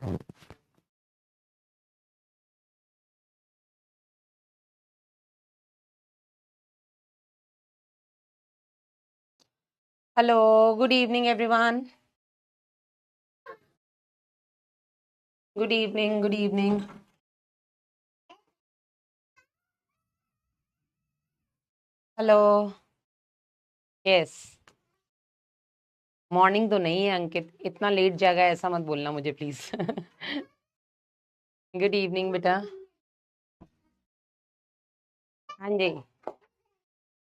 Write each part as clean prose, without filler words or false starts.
Hello, good evening, everyone. Good evening, good evening. Hello. Yes. Morning तो नहीं है अंकित, इतना लेट जागा ऐसा मत बोलना मुझे प्लीज। गुड इवनिंग बेटा। हाँ जी।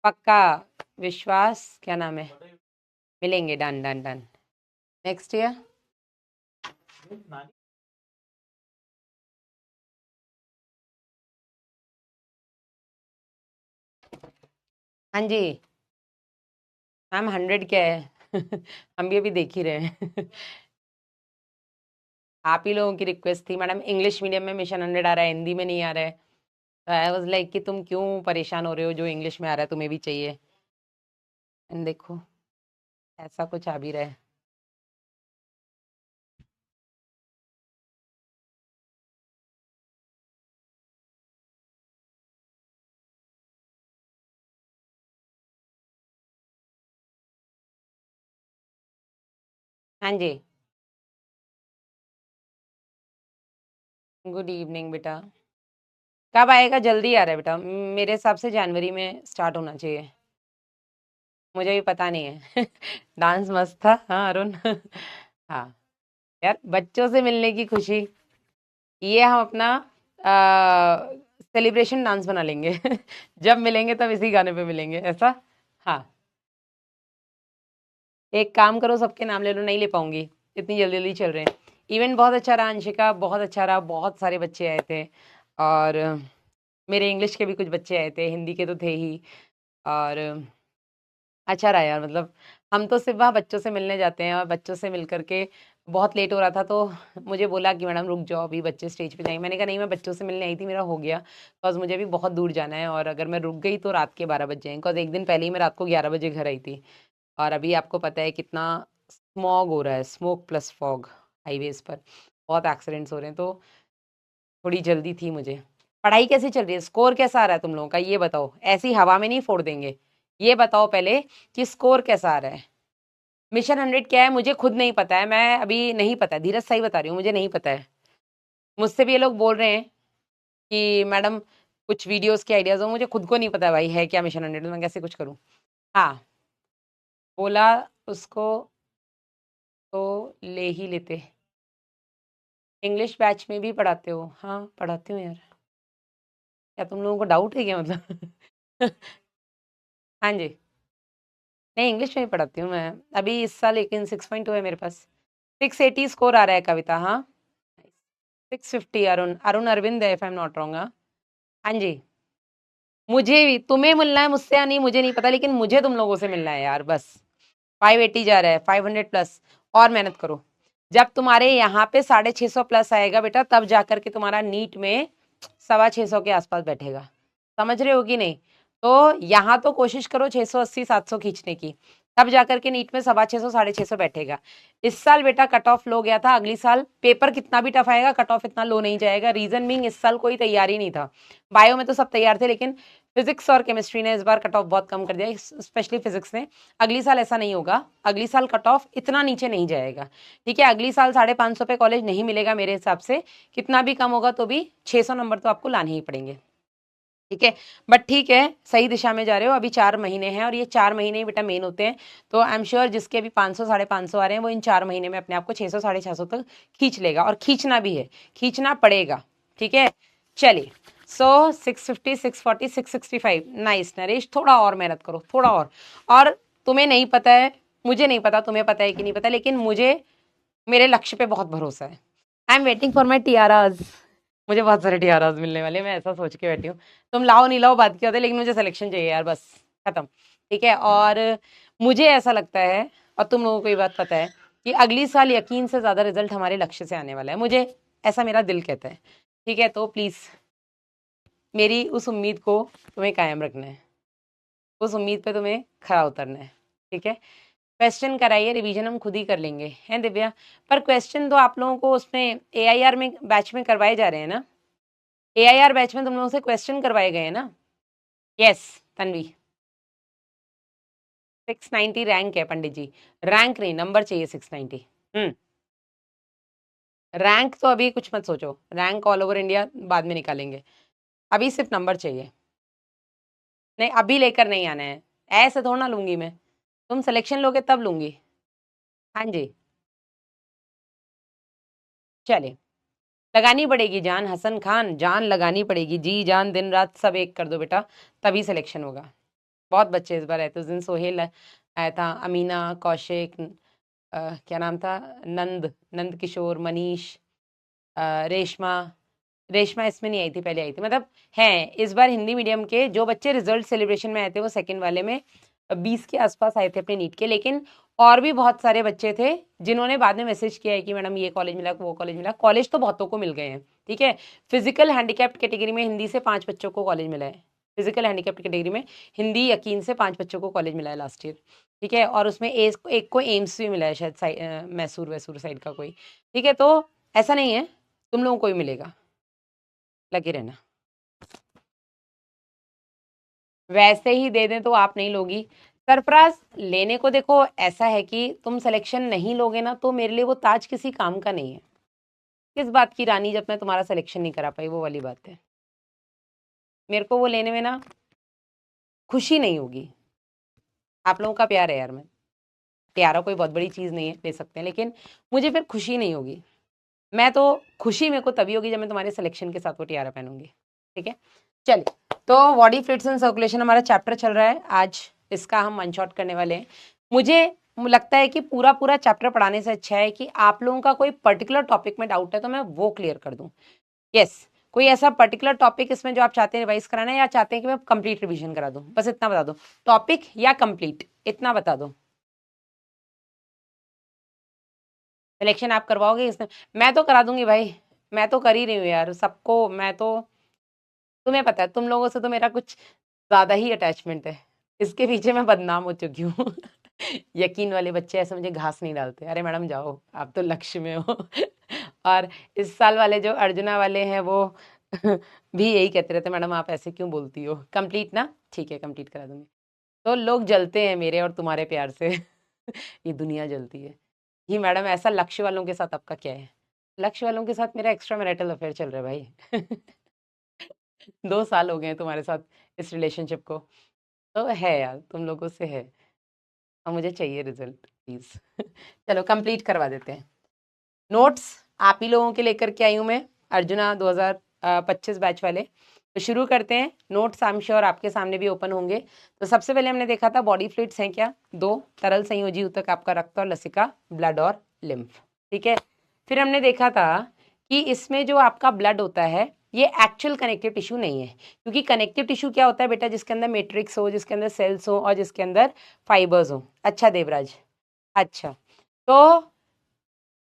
पक्का। विश्वास क्या नाम है? मिलेंगे, done done done. Next year. हाँ जी। मैम 100 क्या है? हम भी अभी देख ही रहे हैं। आप ही लोगों की रिक्वेस्ट थी मैडम, इंग्लिश मीडियम में मिशन 100 आ रहा है, हिंदी में नहीं आ रहा है। तो आई वाज लाइक कि तुम क्यों परेशान हो रहे हो, जो इंग्लिश में आ रहा है तुम्हें भी चाहिए। एंड देखो, ऐसा कुछ आ भी रहा है। हाँ जी। गुड इवनिंग बेटा। कब आएगा? जल्दी आ रहा है बेटा, मेरे हिसाब से जनवरी में स्टार्ट होना चाहिए। मुझे भी पता नहीं है। डांस मस्त था, हाँ अरुण। हाँ। यार बच्चों से मिलने की खुशी, ये हम अपना सेलिब्रेशन डांस बना लेंगे। जब मिलेंगे तब इसी गाने पे मिलेंगे, ऐसा। हाँ। एक काम करो, सबके नाम ले लो, नहीं ले पाऊंगी, इतनी जल्दी जल्दी चल रहे हैं। इवेंट बहुत अच्छा रहा अंशिका, बहुत अच्छा रहा, बहुत सारे बच्चे आए थे। और मेरे इंग्लिश के भी कुछ बच्चे आए थे, हिंदी के तो थे ही। और अच्छा रहा यार, मतलब हम तो सिर्फ वहाँ बच्चों से मिलने जाते हैं, और बच्चों से मिल करके बहुत लेट हो रहा था, तो मुझे बोला कि मैडम रुक जाओ, अभी बच्चे स्टेज पे जाएंगे। मैंने कहा नहीं, मैं बच्चों से मिलने आई थी, मेरा हो गया, बिकॉज मुझे भी बहुत दूर जाना है, और अगर मैं रुक गई तो रात के 12 बज जाएंगे, बिकॉज एक दिन पहले ही मैं रात को 11 बजे घर आई थी। और अभी आपको पता है कितना स्मॉग हो रहा है, स्मोक प्लस फॉग हाईवेज पर, बहुत एक्सीडेंट्स हो रहे हैं, तो थोड़ी जल्दी थी मुझे। पढ़ाई कैसी चल रही है? स्कोर कैसा आ रहा है तुम लोगों का, ये बताओ, ऐसी हवा में नहीं फोड़ देंगे। ये बताओ पहले कि स्कोर कैसा आ रहा है। मिशन 100 क्या है मुझे खुद नहीं पता है, मैं अभी नहीं पता है, धीरज सही बता रही हूँ, मुझे नहीं पता है। मुझसे भी ये लोग बोल रहे हैं कि मैडम कुछ वीडियोस के आइडियाज हो, मुझे खुद को नहीं पता है भाई है क्या मिशन 100, मैं कैसे कुछ करूँ। हाँ। बोला उसको तो ले ही लेते। इंग्लिश बैच में भी पढ़ाते हो? हाँ पढ़ाती हूँ यार। क्या तुम लोगों को डाउट है क्या, मतलब? हाँ जी। नहीं, इंग्लिश में ही पढ़ाती हूँ मैं। अभी इस साल लेकिन 6.2 है मेरे पास। 680 स्कोर आ रहा है कविता, हाँ। 650। अरुण, अरुण अरविंद है, if I am not wrong. हाँ जी। मुझे भी तुम्हें मिलना है मुझसे या नहीं मुझे नहीं पता, लेकिन मुझे तुम लोगों से मिलना है यार, बस। 580 जा रहा है, 500 प्लस। और मेहनत करो। जब तुम्हारे यहाँ पे 650 प्लस आएगा बेटा, तब जाकर के तुम्हारा नीट में 625 के आसपास बैठेगा। समझ रहे हो कि नहीं? तो यहाँ तो कोशिश करो 680 700 खींचने की, तब जाकर के नीट में 625 650 बैठेगा। इस साल बेटा कट ऑफ लो गया था, अगली साल पेपर कितना भी टफ आएगा, कट ऑफ इतना लो नहीं जाएगा। रीजन बीइंग, इस साल कोई तैयारी नहीं था। बायो में तो सब तैयार थे, लेकिन फिजिक्स और केमिस्ट्री ने इस बार कट ऑफ बहुत कम कर दिया, स्पेशली फिजिक्स ने। अगली साल ऐसा नहीं होगा, अगली साल कट ऑफ इतना नीचे नहीं जाएगा। ठीक है, अगली साल 550 पे कॉलेज नहीं मिलेगा मेरे हिसाब से। कितना भी कम होगा तो भी 600 नंबर तो आपको लाने ही पड़ेंगे। ठीक है। बट ठीक है, सही दिशा में जा रहे हो। अभी 4 महीने हैं, और ये 4 महीने ही बेटा मेन होते हैं। तो आई एम श्योर जिसके अभी 500 550 आ रहे हैं, वो इन 4 महीने में अपने आप को 600 650 तक खींच लेगा, और खींचना भी है, खींचना पड़ेगा। ठीक है। चलिए। सो 650 640 665, नाइस नरेश, थोड़ा और मेहनत करो, थोड़ा और तुम्हें नहीं पता है, मुझे नहीं पता तुम्हें पता है कि नहीं पता, लेकिन मुझे मेरे लक्ष्य पे बहुत भरोसा है। I am waiting for my TRs. मुझे बहुत सारे टीआरआज मिलने वाले, मैं ऐसा सोच के बैठी हूँ। तुम लाओ नहीं लाओ बात की बात है, लेकिन मुझे सिलेक्शन चाहिए यार, बस। खत्म। ठीक है। और मुझे ऐसा लगता है, और तुम लोगों को ये बात पता है, कि अगली साल यकीन से ज्यादा रिजल्ट हमारे लक्ष्य से आने वाला है, मुझे ऐसा मेरा दिल कहता है। ठीक है, तो प्लीज मेरी उस उम्मीद को तुम्हें कायम रखना है, उस उम्मीद पे तुम्हें खरा उतरना है। ठीक है। क्वेश्चन कराइए, रिवीजन हम खुद ही कर लेंगे, हैं दिव्या। पर क्वेश्चन तो आप लोगों को उसमें AIR में बैच में करवाए जा रहे हैं ना, AIR बैच में तुम लोगों से क्वेश्चन करवाए गए हैं ना। यस तन्वी, 690 रैंक है पंडित जी, रैंक नहीं नंबर चाहिए 690। रैंक तो अभी कुछ मत सोचो, रैंक ऑल ओवर इंडिया बाद में निकालेंगे, अभी सिर्फ नंबर चाहिए। नहीं अभी लेकर नहीं आना है, ऐसे थोड़ा ना लूंगी मैं, तुम सिलेक्शन लोगे तब लूंगी। हाँ जी चले, लगानी पड़ेगी जान हसन खान, जान लगानी पड़ेगी, जी जान दिन रात सब एक कर दो बेटा, तभी सिलेक्शन होगा। बहुत बच्चे इस बार आए थे, उस दिन सोहेल आया था, अमीना, कौशिक, क्या नाम था, नंद किशोर, मनीष, रेशमा, रेशमा इसमें नहीं आई थी, पहले आई थी, मतलब हैं इस बार हिंदी मीडियम के जो बच्चे रिजल्ट सेलिब्रेशन में आए थे वो सेकंड वाले में 20 के आसपास आए थे अपने नीट के, लेकिन और भी बहुत सारे बच्चे थे जिन्होंने बाद में मैसेज किया है कि मैडम ये कॉलेज मिला, वो कॉलेज मिला, कॉलेज तो बहुतों को मिल गए हैं, ठीक है। फिजिकल हैंडीकैप्ड कैटेगरी में हिंदी से 5 बच्चों को कॉलेज मिला है, फिजिकल हैंडीकैप्ड कैटेगरी में हिंदी यकीन से 5 बच्चों को कॉलेज मिला है लास्ट ईयर, ठीक है। और उसमें एक को एम्स भी मिला है शायद, मैसूर वैसूर साइड का कोई, ठीक है। तो ऐसा नहीं है, तुम लोगों को भी मिलेगा, लगे रहना। वैसे ही दे दें तो आप नहीं लोगी सरफराज, लेने को देखो ऐसा है कि तुम सिलेक्शन नहीं लोगे ना तो मेरे लिए वो ताज किसी काम का नहीं है। किस बात की रानी जब मैं तुम्हारा सिलेक्शन नहीं करा पाई, वो वाली बात है। मेरे को वो लेने में ना खुशी नहीं होगी, आप लोगों का प्यार है यार, मैं प्यारा कोई बहुत बड़ी चीज नहीं है, ले सकते हैं, लेकिन मुझे फिर खुशी नहीं होगी। मैं तो खुशी मेरे को तभी होगी जब मैं तुम्हारे सिलेक्शन के साथ वो टियारा पहनूंगी, ठीक है। चलिए, तो बॉडी फ्लूइड्स एंड सर्कुलेशन हमारा चैप्टर चल रहा है आज, इसका हम वन शॉट करने वाले हैं। मुझे लगता है कि पूरा पूरा चैप्टर पढ़ाने से अच्छा है कि आप लोगों का कोई पर्टिकुलर टॉपिक में डाउट है तो मैं वो क्लियर कर दूं। यस, कोई ऐसा पर्टिकुलर टॉपिक इसमें जो आप चाहते हैं रिवाइज कराना है, या चाहते हैं कि मैं कंप्लीट रिवीजन करा दूं, बस इतना बता दो, टॉपिक या कंप्लीट, इतना बता दो। सिलेक्शन आप करवाओगे इसमें, मैं तो करा दूंगी भाई, मैं तो कर ही रही हूँ यार सबको, मैं तो, तुम्हें पता है तुम लोगों से तो मेरा कुछ ज्यादा ही अटैचमेंट है, इसके पीछे मैं बदनाम हो चुकी हूँ। यकीन वाले बच्चे ऐसे मुझे घास नहीं डालते, अरे मैडम जाओ आप तो लक्ष्य में हो। और इस साल वाले जो अर्जुना वाले हैं वो भी यही कहते रहते, मैडम आप ऐसे क्यों बोलती हो, कंप्लीट ना, ठीक है कंप्लीट करा दूंगी। तो लोग जलते हैं मेरे और तुम्हारे प्यार से। ये दुनिया जलती है। ये मैडम ऐसा लक्ष्य वालों के साथ आपका क्या है, लक्ष्य वालों के साथ मेरा एक्स्ट्रा मैरिटल अफेयर चल रहा है भाई। 2 साल हो गए हैं तुम्हारे साथ इस रिलेशनशिप को, तो है यार तुम लोगों से है, और मुझे चाहिए रिजल्ट प्लीज। चलो कंप्लीट करवा देते हैं। नोट्स आप ही लोगों के लेकर के आई हूँ मैं, अर्जुना 2025 बैच वाले। तो शुरू करते हैं, नोट्स आई एम श्योर आपके सामने भी ओपन होंगे। तो सबसे पहले हमने देखा था बॉडी फ्लूइड्स हैं क्या, 2 तरल संयोजी ऊतक, आपका रक्त और लसिका, ब्लड और लिम्फ, ठीक है। फिर हमने देखा था कि इसमें जो आपका ब्लड होता है ये एक्चुअल कनेक्टिव टिश्यू नहीं है, क्योंकि कनेक्टिव टिश्यू क्या होता है बेटा, जिसके अंदर मैट्रिक्स हो, जिसके अंदर सेल्स हो और जिसके अंदर फाइबर्स हो। अच्छा देवराज, अच्छा, तो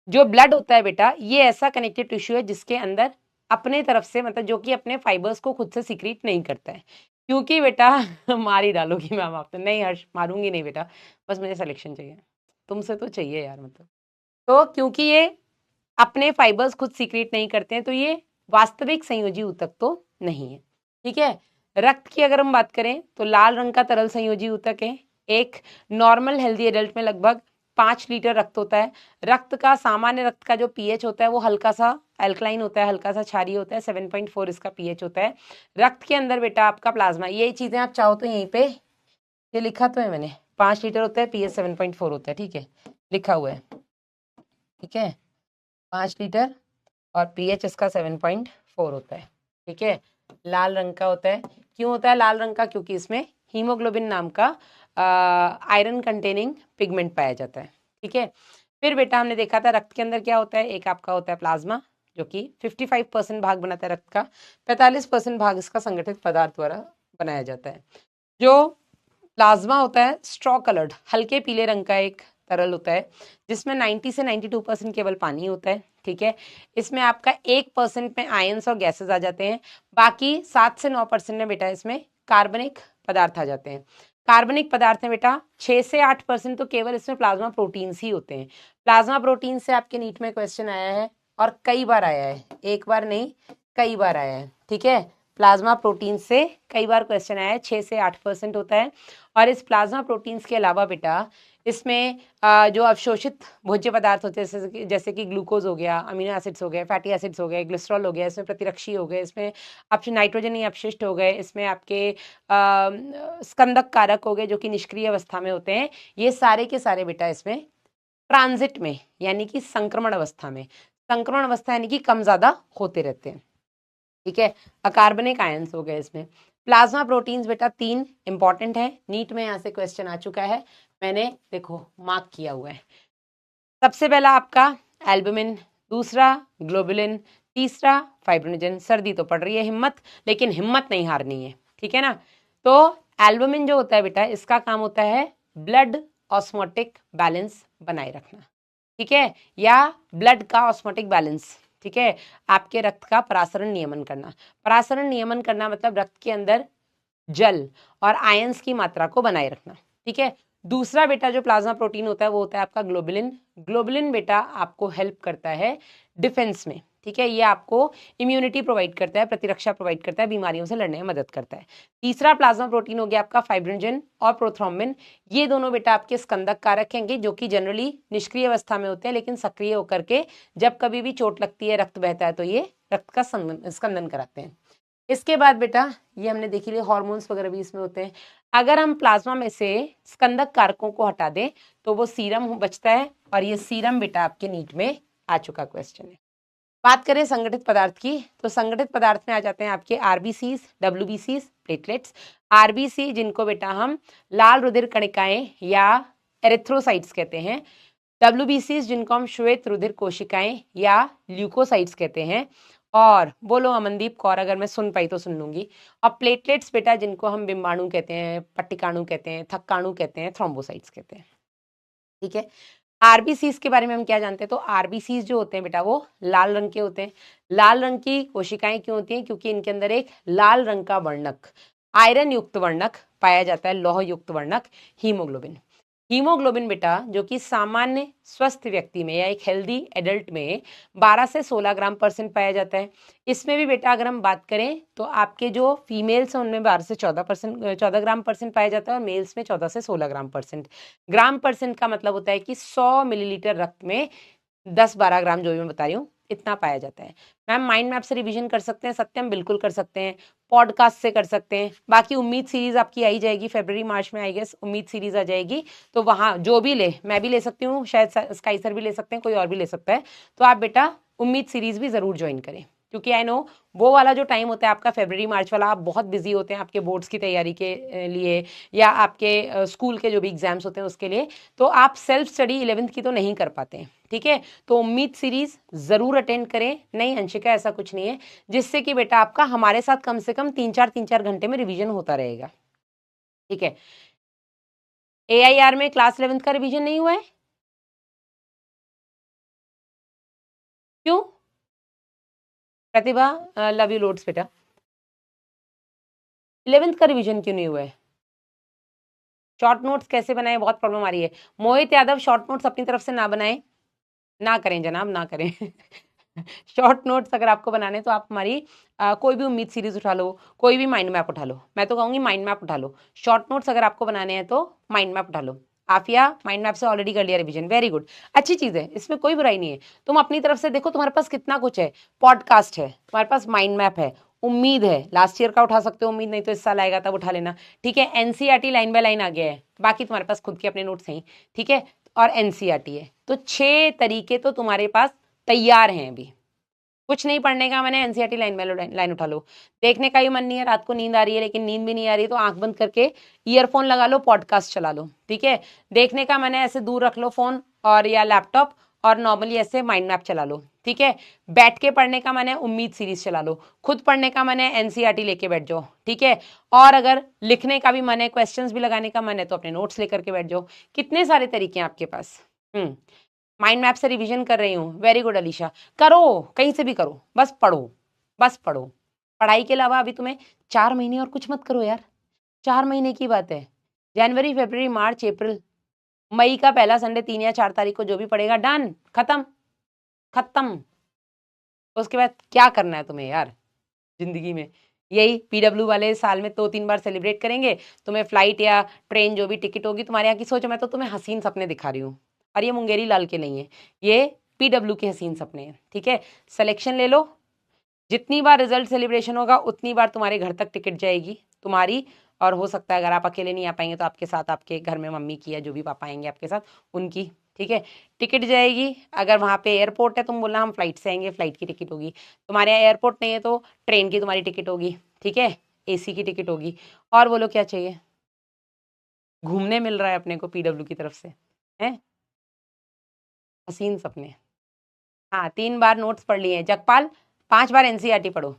जो ब्लड होता है बेटा ये ऐसा कनेक्टिव टिश्यू है जिसके अंदर अपने तरफ से, मतलब जो कि अपने फाइबर्स को खुद से सीक्रेट नहीं करता है, क्योंकि बेटा मार ही डालोगी मैम आप तो, नहीं हर्ष मारूंगी नहीं बेटा, बस मुझे सिलेक्शन चाहिए, तुमसे तो चाहिए यार, मतलब तो क्योंकि ये अपने फाइबर्स खुद सीक्रेट नहीं करते हैं तो ये वास्तविक संयोजी ऊतक तो नहीं है, ठीक है। रक्त की अगर हम बात करें तो लाल रंग का तरल संयोजी ऊतक है, एक नॉर्मल हेल्दी एडल्ट में लगभग 5 लीटर रक्त होता है। रक्त का, सामान्य रक्त का जो पीएच होता है वो हल्का सा अल्कलाइन होता है, हल्का सा क्षारीय होता है, 7.4 इसका पीएच होता है। रक्त के अंदर बेटा आपका प्लाज्मा, ये चीजें आप चाहो तो यहीं पे ये लिखा तो है मैंने, 5 लीटर होता है, पीएच 7.4 होता है, ठीक है, लिखा हुआ है, ठीक है, 5 लीटर और पीएच इसका 7.4 होता है, ठीक है। लाल रंग का होता है, क्यों होता है लाल रंग का, क्योंकि इसमें हीमोग्लोबिन नाम का आयरन कंटेनिंग पिगमेंट पाया जाता है, ठीक है। फिर बेटा हमने देखा था रक्त के अंदर क्या होता है, एक आपका होता है प्लाज्मा जो कि 55% भाग बनाता है रक्त का, 45% भाग इसका संगठित पदार्थ द्वारा बनाया जाता है। जो प्लाज्मा होता है स्ट्रॉ कलर्ड, हल्के पीले रंग का एक तरल होता है जिसमें 90 से 92% केवल पानी होता है, ठीक है। इसमें आपका 1% में आयंस और गैसेस आ जाते हैं, बाकी 7 से 9% में बेटा इसमें कार्बनिक पदार्थ आ जाते हैं। कार्बनिक पदार्थ है बेटा 6 से 8% तो केवल इसमें प्लाज्मा प्रोटीन्स ही होते हैं। प्लाज्मा प्रोटीन से आपके नीट में क्वेश्चन आया है और कई बार आया है, एक बार नहीं कई बार आया है, ठीक है। प्लाज्मा प्रोटीन से कई बार क्वेश्चन आया है, 6 से 8% होता है। और इस प्लाज्मा प्रोटीन्स के अलावा बेटा इसमें जो अवशोषित भोज्य पदार्थ होते हैं जैसे कि ग्लूकोज हो गया, अमीनो एसिड्स हो गए, फैटी एसिड्स हो गए, ग्लिसरॉल हो गया, इसमें प्रतिरक्षी हो गए, इसमें नाइट्रोजन अपशिष्ट हो गए, इसमें आपके स्कंदक कारक हो गए जो कि निष्क्रिय अवस्था में होते हैं। ये सारे के सारे बेटा इसमें ट्रांजिट में यानी कि संक्रमण अवस्था में, संक्रमण अवस्था यानी कि कम ज्यादा होते रहते हैं, ठीक है। अकार्बनिक आयंस हो गए इसमें। प्लाज्मा प्रोटीन्स बेटा 3 इंपॉर्टेंट है, नीट में यहाँ से क्वेश्चन आ चुका है, मैंने देखो मार्क किया हुआ है। सबसे पहला आपका एल्बुमिन, दूसरा ग्लोबुलिन, तीसरा फाइब्रिनोजन। सर्दी तो पड़ रही है हिम्मत, लेकिन हिम्मत नहीं हारनी है, ठीक है ना। तो एल्बुमिन जो होता है बेटा इसका काम होता है ब्लड ऑस्मोटिक बैलेंस बनाए रखना, ठीक है, या ब्लड का ऑस्मोटिक बैलेंस, ठीक है, आपके रक्त का परासरण नियमन करना। परासरण नियमन करना मतलब रक्त के अंदर जल और आयंस की मात्रा को बनाए रखना, ठीक है। दूसरा बेटा जो प्लाज्मा प्रोटीन होता है वो होता है आपका ग्लोबुलिन। ग्लोबुलिन बेटा आपको हेल्प करता है डिफेंस में, ठीक है, ये आपको इम्यूनिटी प्रोवाइड करता है, प्रतिरक्षा प्रोवाइड करता है, बीमारियों से लड़ने में मदद करता है। तीसरा प्लाज्मा प्रोटीन हो गया आपका फाइब्रिनोजन और प्रोथ्रोम्बिन। ये दोनों बेटा आपके स्कंदक कारक हैं जो कि जनरली निष्क्रिय अवस्था में होते हैं, लेकिन सक्रिय होकर के जब कभी भी चोट लगती है, रक्त बहता है, तो ये रक्त का स्कंदन कराते हैं। इसके बाद बेटा ये हमने देखी ली हार्मोन्स वगैरह भी इसमें होते हैं। अगर हम प्लाज्मा में से स्कंदक कारकों को हटा दें तो वो सीरम बचता है, और ये सीरम बेटा आपके नीट में आ चुका क्वेश्चन है। बात करें संगठित पदार्थ की, तो संगठित पदार्थ में आ जाते हैं आपके आरबीसीज, डब्ल्यूबीसीज, प्लेटलेट्स। आरबीसी जिनको बेटा हम लाल रुधिर कणिकाएं या एरिथ्रोसाइट्स कहते हैं, डब्ल्यूबीसीज जिनको हम श्वेत रुधिर कोशिकाएं या ल्यूकोसाइट्स कहते हैं, और बोलो अमनदीप कौर अगर मैं सुन पाई तो सुन लूंगी। और प्लेटलेट्स बेटा जिनको हम बिंबाणु कहते हैं, पट्टिकाणु कहते हैं, थक्काणु कहते हैं, थ्रोम्बोसाइट्स कहते हैं, ठीक है। आरबीसीज के बारे में हम क्या जानते हैं, तो आरबीसीज जो होते हैं बेटा वो लाल रंग के होते हैं। लाल रंग की कोशिकाएं क्यों होती हैं, क्योंकि इनके अंदर एक लाल रंग का वर्णक, आयरन युक्त वर्णक पाया जाता है, लौह युक्त वर्णक हीमोग्लोबिन। हीमोग्लोबिन बेटा जो कि सामान्य स्वस्थ व्यक्ति में या एक हेल्दी एडल्ट में 12 से 16 ग्राम परसेंट पाया जाता है। इसमें भी बेटा अगर हम बात करें तो आपके जो फीमेल्स हैं उनमें 12 से 14 ग्राम परसेंट पाया जाता है, और मेल्स में 14 से 16 ग्राम परसेंट। ग्राम परसेंट का मतलब होता है कि 100 मिलीलीटर रक्त में 10-12 ग्राम, जो भी मैं बता रही हूँ, इतना पाया जाता है। मैम माइंड मैप से रिवीजन कर सकते हैं, सत्यम बिल्कुल कर सकते हैं, पॉडकास्ट से कर सकते हैं। बाकी उम्मीद सीरीज आपकी आई जाएगी फरवरी मार्च में, आई गेस उम्मीद सीरीज आ जाएगी, तो वहां जो भी ले, मैं भी ले सकती हूँ, शायद स्काई सर भी ले सकते हैं, कोई और भी ले सकता है, तो आप बेटा उम्मीद सीरीज भी जरूर ज्वाइन करें, क्योंकि आई नो वो वाला जो टाइम होता है आपका फरवरी मार्च वाला, आप बहुत बिजी होते हैं आपके बोर्ड्स की तैयारी के लिए या आपके स्कूल के जो भी एग्जाम्स होते हैं उसके लिए, तो आप सेल्फ स्टडी 11th की तो नहीं कर पाते हैं, ठीक है। तो उम्मीद सीरीज जरूर अटेंड करें। नहीं अंशिका ऐसा कुछ नहीं है, जिससे कि बेटा आपका हमारे साथ कम से कम 3-4 घंटे में रिवीजन होता रहेगा, ठीक है। AIR में क्लास 11th का रिवीजन नहीं हुआ है, क्यों प्रतिभा? लव यू लोड्स बेटा, 11th का रिवीजन क्यों नहीं हुआ है? शॉर्ट नोट्स कैसे बनाए, बहुत प्रॉब्लम आ रही है। मोहित यादव शॉर्ट नोट्स अपनी तरफ से ना बनाएं, ना करें जनाब, ना करें। शॉर्ट नोट्स अगर आपको बनाने तो आप हमारी कोई भी उम्मीद सीरीज उठा लो, कोई भी माइंड मैप उठा लो, मैं तो कहूंगी माइंड मैप उठा लो। शॉर्ट नोट्स अगर आपको बनाने हैं तो माइंड मैप उठा लो। आफिया माइंड मैप से ऑलरेडी कर लिया रिवीजन, वेरी गुड, अच्छी चीज है, इसमें कोई बुराई नहीं है। तुम अपनी तरफ से देखो, तुम्हारे पास कितना कुछ है, पॉडकास्ट है, तुम्हारे पास माइंड मैप है, उम्मीद है, लास्ट ईयर का उठा सकते हो, उम्मीद नहीं तो इस साल आएगा तब उठा लेना, ठीक है। एनसीईआरटी लाइन बाय लाइन आ गया है, बाकी तुम्हारे पास खुद के अपने नोट्स हैं, ठीक है, और एनसीईआरटी है, तो 6 तरीके तो तुम्हारे पास तैयार हैं अभी। कुछ नहीं पढ़ने का मैंने, एनसीईआरटी लाइन उठा लो। देखने का ही मन नहीं है, रात को नींद आ रही है लेकिन नींद भी नहीं आ रही, तो आंख बंद करके ईयरफोन लगा लो, पॉडकास्ट चला लो, ठीक है। देखने का मैंने ऐसे दूर रख लो फोन और या लैपटॉप, और नॉर्मली ऐसे माइंड मैप चला लो, ठीक है। बैठ के पढ़ने का मैंने उम्मीद सीरीज चला लो, खुद पढ़ने का मैंने एनसीईआरटी लेके बैठ जाओ, ठीक है। और अगर लिखने का भी मन है, क्वेश्चंस भी लगाने का मन है, तो अपने नोट्स लेकर के बैठ जाओ। कितने सारे तरीके हैं आपके पास। माइंड मैप से रिवीजन कर रही हूँ, वेरी गुड अलीशा, करो, कहीं से भी करो, बस पढ़ो, बस पढ़ो। पढ़ाई के अलावा अभी तुम्हें 4 महीने और कुछ मत करो यार, 4 महीने की बात है, जनवरी, फरवरी, मार्च, अप्रैल, मई का पहला संडे 3 या 4 तारीख को जो भी पड़ेगा, डन, खत्म खत्म। उसके बाद क्या करना है तुम्हें यार जिंदगी में? यही पीडब्ल्यू वाले साल में 2-3 बार सेलिब्रेट करेंगे। तुम्हें फ्लाइट या ट्रेन जो भी टिकट होगी तुम्हारे यहाँ की, सोचो मैं तो तुम्हें हसीन सपने दिखा रही हूँ, और ये मुंगेरी लाल के नहीं है, ये पीडब्ल्यू के हसीन सपने हैं। ठीक है, सिलेक्शन ले लो, जितनी बार रिजल्ट सेलिब्रेशन होगा उतनी बार तुम्हारे घर तक टिकट जाएगी तुम्हारी, और हो सकता है अगर आप अकेले नहीं आ पाएंगे तो आपके साथ आपके घर में मम्मी की या जो भी पापा आएंगे आपके साथ उनकी, ठीक है, टिकट जाएगी। अगर वहाँ पे एयरपोर्ट है, तुम बोलना हम फ्लाइट से आएंगे, फ्लाइट की टिकट होगी। तुम्हारे यहाँ एयरपोर्ट नहीं है तो ट्रेन की तुम्हारी टिकट होगी, ठीक है, एसी की टिकट होगी। और बोलो क्या चाहिए? घूमने मिल रहा है अपने को पीडब्ल्यू की तरफ से, है हसीन सपने। हाँ, 3 बार नोट्स पढ़ लिए हैं जगपाल, 5 बार एनसीईआरटी पढ़ो,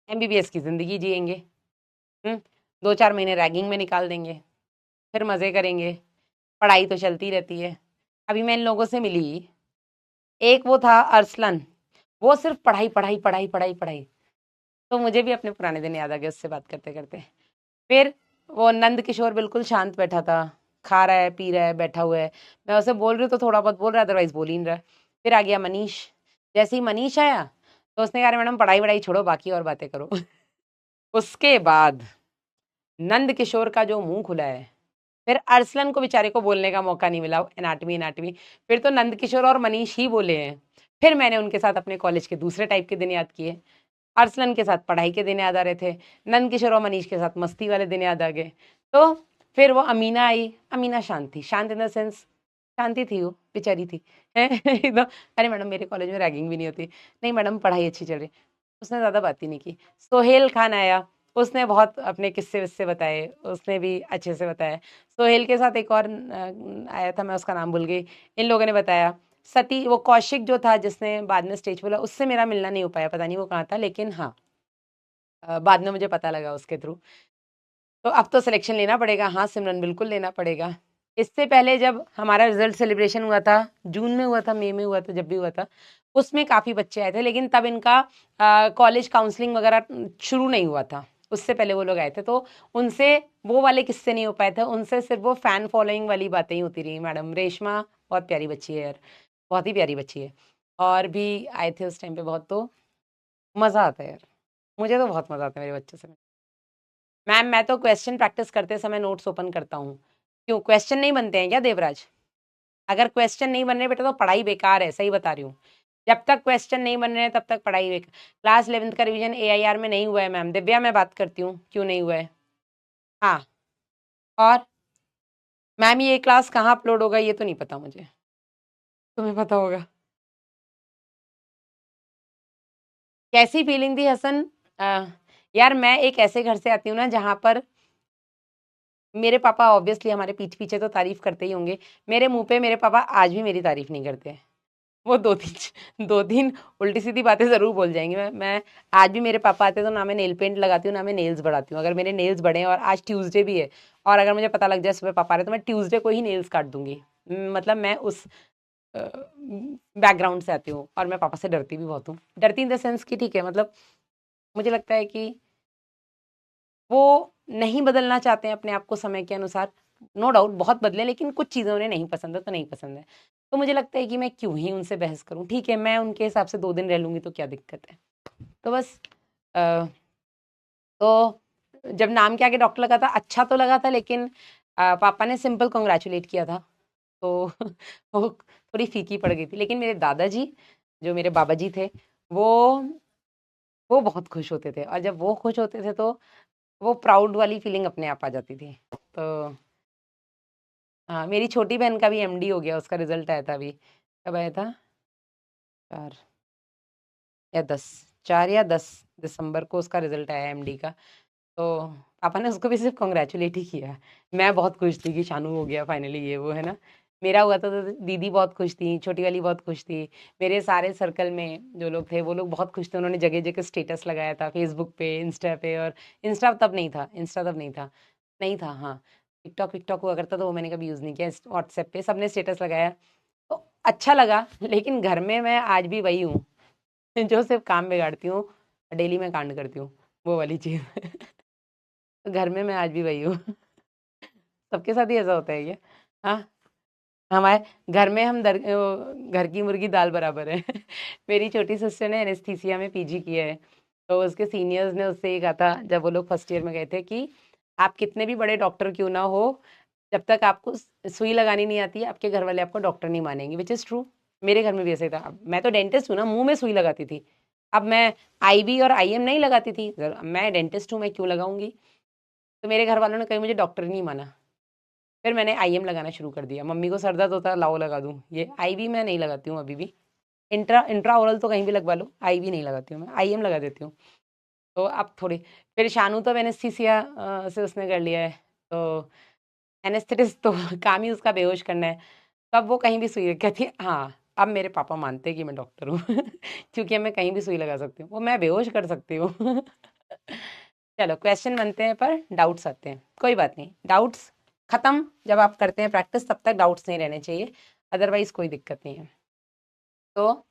एमबीबीएस की जिंदगी जिएंगे। 2-4 महीने रैगिंग में निकाल देंगे, फिर मजे करेंगे। पढ़ाई तो चलती रहती है। अभी मैं इन लोगों से मिली, एक वो था अरसलन, वो सिर्फ पढ़ाई पढ़ाई पढ़ाई पढ़ाई पढ़ाई, तो मुझे भी अपने पुराने दिन याद आ गए उससे बात करते करते। फिर वो नंद किशोर बिल्कुल शांत बैठा था, खा रहा है पी रहा है बैठा हुआ है, मैं उसे बोल रही हूँ तो थोड़ा बहुत बोल रहा है, अदरवाइज बोल ही नहीं रहा। फिर आ गया मनीष, जैसे ही मनीष आया तो उसने कहा मैडम पढ़ाई वढ़ाई छोड़ो बाकी और बातें करो। उसके बाद नंद किशोर का जो मुंह खुला है, फिर अरसलन को बेचारे को बोलने का मौका नहीं मिला, एनाटमी एनाटमी, फिर तो नंद किशोर और मनीष ही बोले हैं। फिर मैंने उनके साथ अपने कॉलेज के दूसरे टाइप के दिन याद किए, अरसलन के साथ पढ़ाई के दिन याद आ रहे थे, नंद किशोर और मनीष के साथ मस्ती वाले दिन याद आ गए। तो फिर वो अमीना आई, अमीना शांत थी, शांत इन द सेंस शांति थी, वो बेचारी थी। एकदम, अरे मैडम मेरे कॉलेज में रैगिंग भी नहीं होती, नहीं मैडम पढ़ाई अच्छी चल रही, उसने ज़्यादा बात ही नहीं की। सोहेल खान आया, उसने बहुत अपने किस्से विस्से बताए, उसने भी अच्छे से बताया। सोहेल के साथ एक और आया था, मैं उसका नाम भूल गई, इन लोगों ने बताया। सती, वो कौशिक जो था जिसने बाद में स्टेज बोला, उससे मेरा मिलना नहीं हो पाया, पता नहीं वो कहाँ था, लेकिन हाँ बाद में मुझे पता लगा उसके थ्रू। तो अब तो सिलेक्शन लेना पड़ेगा, हाँ सिमरन बिल्कुल लेना पड़ेगा। इससे पहले जब हमारा रिजल्ट सेलिब्रेशन हुआ था, जून में हुआ था, मई में हुआ था, जब भी हुआ था, उसमें काफ़ी बच्चे आए थे, लेकिन तब इनका कॉलेज काउंसलिंग वगैरह शुरू नहीं हुआ था, उससे पहले वो लोग आए थे, तो उनसे वो वाले किस्से नहीं हो पाए थे, उनसे सिर्फ वो फैन फॉलोइंग वाली बातें ही होती रही। मैडम रेशमा बहुत प्यारी बच्ची है यार, बहुत ही प्यारी बच्ची है, और भी आए थे उस टाइम पे बहुत, तो मज़ा आता है यार, मुझे तो बहुत मज़ा आता है मेरे बच्चों से। मैम मैं तो क्वेश्चन प्रैक्टिस करते समय नोट्स ओपन करता हूँ। क्यों, क्वेश्चन नहीं बनते हैं क्या देवराज? अगर क्वेश्चन नहीं बन रहे बेटा तो पढ़ाई बेकार है, सही बता रही हूँ। जब तक क्वेश्चन नहीं बन रहे हैं तब तक पढ़ाई बेकार। क्लास 11th का रिवीजन एआईआर में नहीं हुआ है मैम, दिव्या मैं बात करती हूँ, क्यों नहीं हुआ है? हाँ, और मैम ये क्लास कहाँ अपलोड होगा ये तो नहीं पता मुझे, तुम्हें पता होगा। कैसी फीलिंग थी हसन? यार मैं एक ऐसे घर से आती हूँ ना जहाँ पर मेरे पापा ऑब्वियसली हमारे पीठ पीछे तो तारीफ करते ही होंगे, मेरे मुंह पे मेरे पापा आज भी मेरी तारीफ नहीं करते। वो दो तीन उल्टी सीधी बातें जरूर बोल जाएंगे। मैं आज भी मेरे पापा आते तो ना मैं नेल पेंट लगाती हूँ ना मैं नेल्स बढ़ाती हूँ। अगर मेरे नेल्स बढ़े हैं और आज ट्यूसडे भी है और अगर मुझे पता लग जाए सुबह पापा आ रहे तो मैं ट्यूसडे को ही नेल्स काट दूंगी। मतलब मैं उस बैकग्राउंड से आती हूँ और मैं पापा से डरती भी बहुत हूँ। डरती इन द सेंस कि ठीक है, मतलब मुझे लगता है कि वो नहीं बदलना चाहते हैं अपने आप को समय के अनुसार। नो डाउट बहुत बदले, लेकिन कुछ चीज़ें उन्हें नहीं पसंद है तो नहीं पसंद है। तो मुझे लगता है कि मैं क्यों ही उनसे बहस करूं, ठीक है मैं उनके हिसाब से 2 दिन रह लूंगी तो क्या दिक्कत है। तो बस अ, तो जब नाम के आगे डॉक्टर लगा था अच्छा तो लगा था, लेकिन पापा ने सिंपल कॉन्ग्रेचुलेट किया था तो वो थोड़ी फीकी पड़ गई थी। लेकिन मेरे दादाजी जो मेरे बाबा जी थे वो वो बहुत खुश होते थे, और जब वो खुश होते थे तो वो प्राउड वाली फीलिंग अपने आप आ जाती थी। तो हाँ, मेरी छोटी बहन का भी एमडी हो गया, उसका रिजल्ट आया था अभी, कब आया था, 4 या 10, 4 या 10 दिसंबर को उसका रिजल्ट आया एमडी का। तो पापा ने उसको भी सिर्फ कॉन्ग्रेचुलेट ही किया। मैं बहुत खुश थी कि शानू हो गया फाइनली, ये वो है ना। मेरा हुआ था तो दीदी बहुत खुश थी, छोटी वाली बहुत खुश थी, मेरे सारे सर्कल में जो लोग थे वो लोग बहुत खुश थे। उन्होंने जगह जगह स्टेटस लगाया था, फेसबुक पे, इंस्टा पे, और इंस्टा तब नहीं था, इंस्टा तब नहीं था, नहीं था, हाँ टिकटॉक विकटॉक हुआ करता तो वो मैंने कभी यूज़ नहीं किया। व्हाट्सएप पे सबने स्टेटस लगाया तो अच्छा लगा। लेकिन घर में मैं आज भी वही हूँ जो सिर्फ काम बिगाड़ती हूँ, डेली मैं कांड करती हूँ, वो वाली चीज़। तो घर में मैं आज भी वही हूँ। सबके साथ ही ऐसा होता है क्या? हाँ, हमारे घर में हम घर की मुर्गी दाल बराबर है। मेरी छोटी सिस्टर ने एनेस्थीसिया में पीजी किया है, तो उसके सीनियर्स ने उससे ये कहा था जब वो लोग फर्स्ट ईयर में गए थे कि आप कितने भी बड़े डॉक्टर क्यों ना हो, जब तक आपको सुई लगानी नहीं आती है आपके घर वाले आपको डॉक्टर नहीं मानेंगे, विच इज़ ट्रू। मेरे घर में भी ऐसे ही था। अब मैं तो डेंटिस्ट हूँ ना, मुंह में सुई लगाती थी। अब मैं आईवी और आईएम नहीं लगाती थी, मैं डेंटिस्ट हूँ, मैं क्यों लगाऊंगी? तो मेरे घर वालों ने कहीं मुझे डॉक्टर नहीं माना। फिर मैंने आईएम लगाना शुरू कर दिया। मम्मी को सर दर्द होता है, लाओ लगा दूं। ये आईवी मैं नहीं लगाती हूँ अभी भी। इंट्रा ओरल तो कहीं भी लगवा लो, आईवी नहीं लगाती हूँ मैं, आईएम लगा देती हूँ। तो अब थोड़ी, फिर शानू तो एनेस्थीसिया से उसने कर लिया है, तो एनेस्थेटिस्ट तो काम ही उसका बेहोश करना है। तब वो कहीं भी सुई कहती है, हाँ अब मेरे पापा मानते हैं कि मैं डॉक्टर हूँ। क्योंकि मैं कहीं भी सुई लगा सकती हूँ, वो मैं बेहोश कर सकती हूँ। चलो क्वेश्चन बनते हैं पर डाउट्स आते हैं, कोई बात नहीं, डाउट्स खत्म जब आप करते हैं प्रैक्टिस तब तक डाउट्स नहीं रहने चाहिए, अदरवाइज कोई दिक्कत नहीं है। तो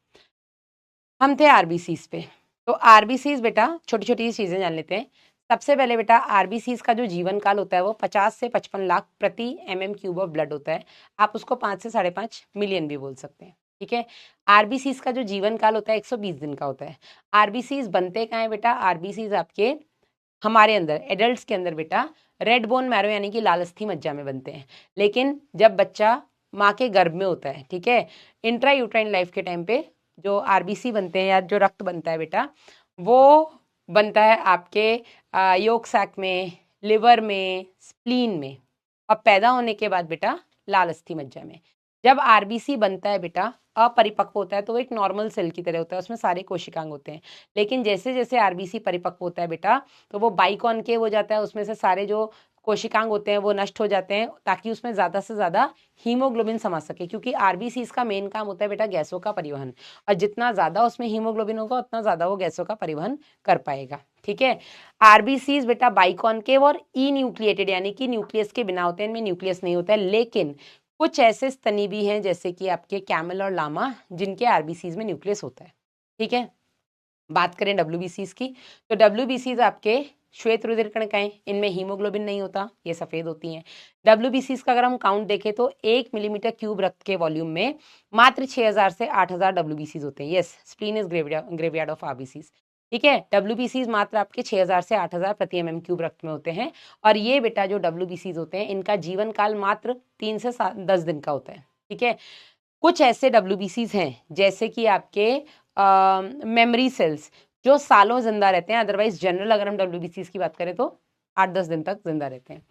हम थे आरबीसीज पे। तो आरबीसीज बेटा छोटी छोटी चीजें जान लेते हैं। सबसे पहले बेटा आरबीसीज का जो जीवन काल होता है वो 50 से 55 लाख प्रति mm³ ऑफ ब्लड होता है। आप उसको 5 से 5.5 मिलियन भी बोल सकते हैं, ठीक है। आरबीसीज का जो जीवन काल होता है 120 दिन का होता है। आरबीसीज बनते कहाँ है बेटा? आरबीसीज आपके हमारे अंदर एडल्ट्स के अंदर बेटा रेड बोन मैरो यानी कि लाल अस्थि मज्जा में बनते हैं। लेकिन जब बच्चा माँ के गर्भ में होता है, ठीक है, इंट्रा यूट्राइन लाइफ के टाइम पे जो आरबीसी बनते हैं या जो रक्त बनता है बेटा, वो बनता है आपके योक सैक में, लिवर में, स्प्लीन में, और पैदा होने के बाद बेटा लाल अस्थि मज्जा में। जब आरबीसी बनता है बेटा अपरिपक्व होता है तो वो एक नॉर्मल सेल की तरह होता है, उसमें सारे कोशिकांग होते हैं। लेकिन जैसे जैसे आरबीसी परिपक्व होता है बेटा तो वो बाइकॉनकेव हो जाता है, उसमें से सारे जो कोशिकांग होते हैं वो नष्ट हो जाते हैं ताकि उसमें ज्यादा से ज्यादा हीमोग्लोबिन समा सके, क्योंकि आरबीसी का मेन काम होता है बेटा गैसों का परिवहन, और जितना ज्यादा उसमें हीमोग्लोबिन होगा उतना ज्यादा वो गैसों का परिवहन कर पाएगा, ठीक है। आरबीसी बेटा बाइकॉनकेव और ई न्यूक्लिएटेड यानी कि न्यूक्लियस के बिना होते हैं, इनमें न्यूक्लियस नहीं होता है। लेकिन कुछ ऐसे स्तनी भी हैं जैसे कि आपके कैमल और लामा जिनके आरबीसीज में न्यूक्लियस होता है, ठीक है। बात करें डब्ल्यूबीसीज की, तो डब्ल्यूबीसीज आपके श्वेत रुधिर कणिकाएं, इनमें हीमोग्लोबिन नहीं होता, ये सफेद होती हैं। डब्ल्यूबीसीज का अगर हम काउंट देखें तो 1 मिलीमीटर क्यूब रक्त के वॉल्यूम में मात्र 6000 से 8000 डब्ल्यूबीसीज होते हैं। Yes, spleen is graveyard of RBCs, ठीक है। डब्ल्यूबीसीज मात्र आपके 6000 से 8000 प्रति mm³ रक्त में होते हैं। और ये बेटा जो डब्ल्यूबीसीज होते हैं इनका जीवन काल मात्र 3 से 10 दिन का होता है, ठीक है। कुछ ऐसे डब्ल्यूबीसीज हैं जैसे कि आपके मेमोरी सेल्स जो सालों जिंदा रहते हैं, अदरवाइज जनरल अगर हम डब्ल्यूबीसीज की बात करें तो 8-10 दिन तक जिंदा रहते हैं।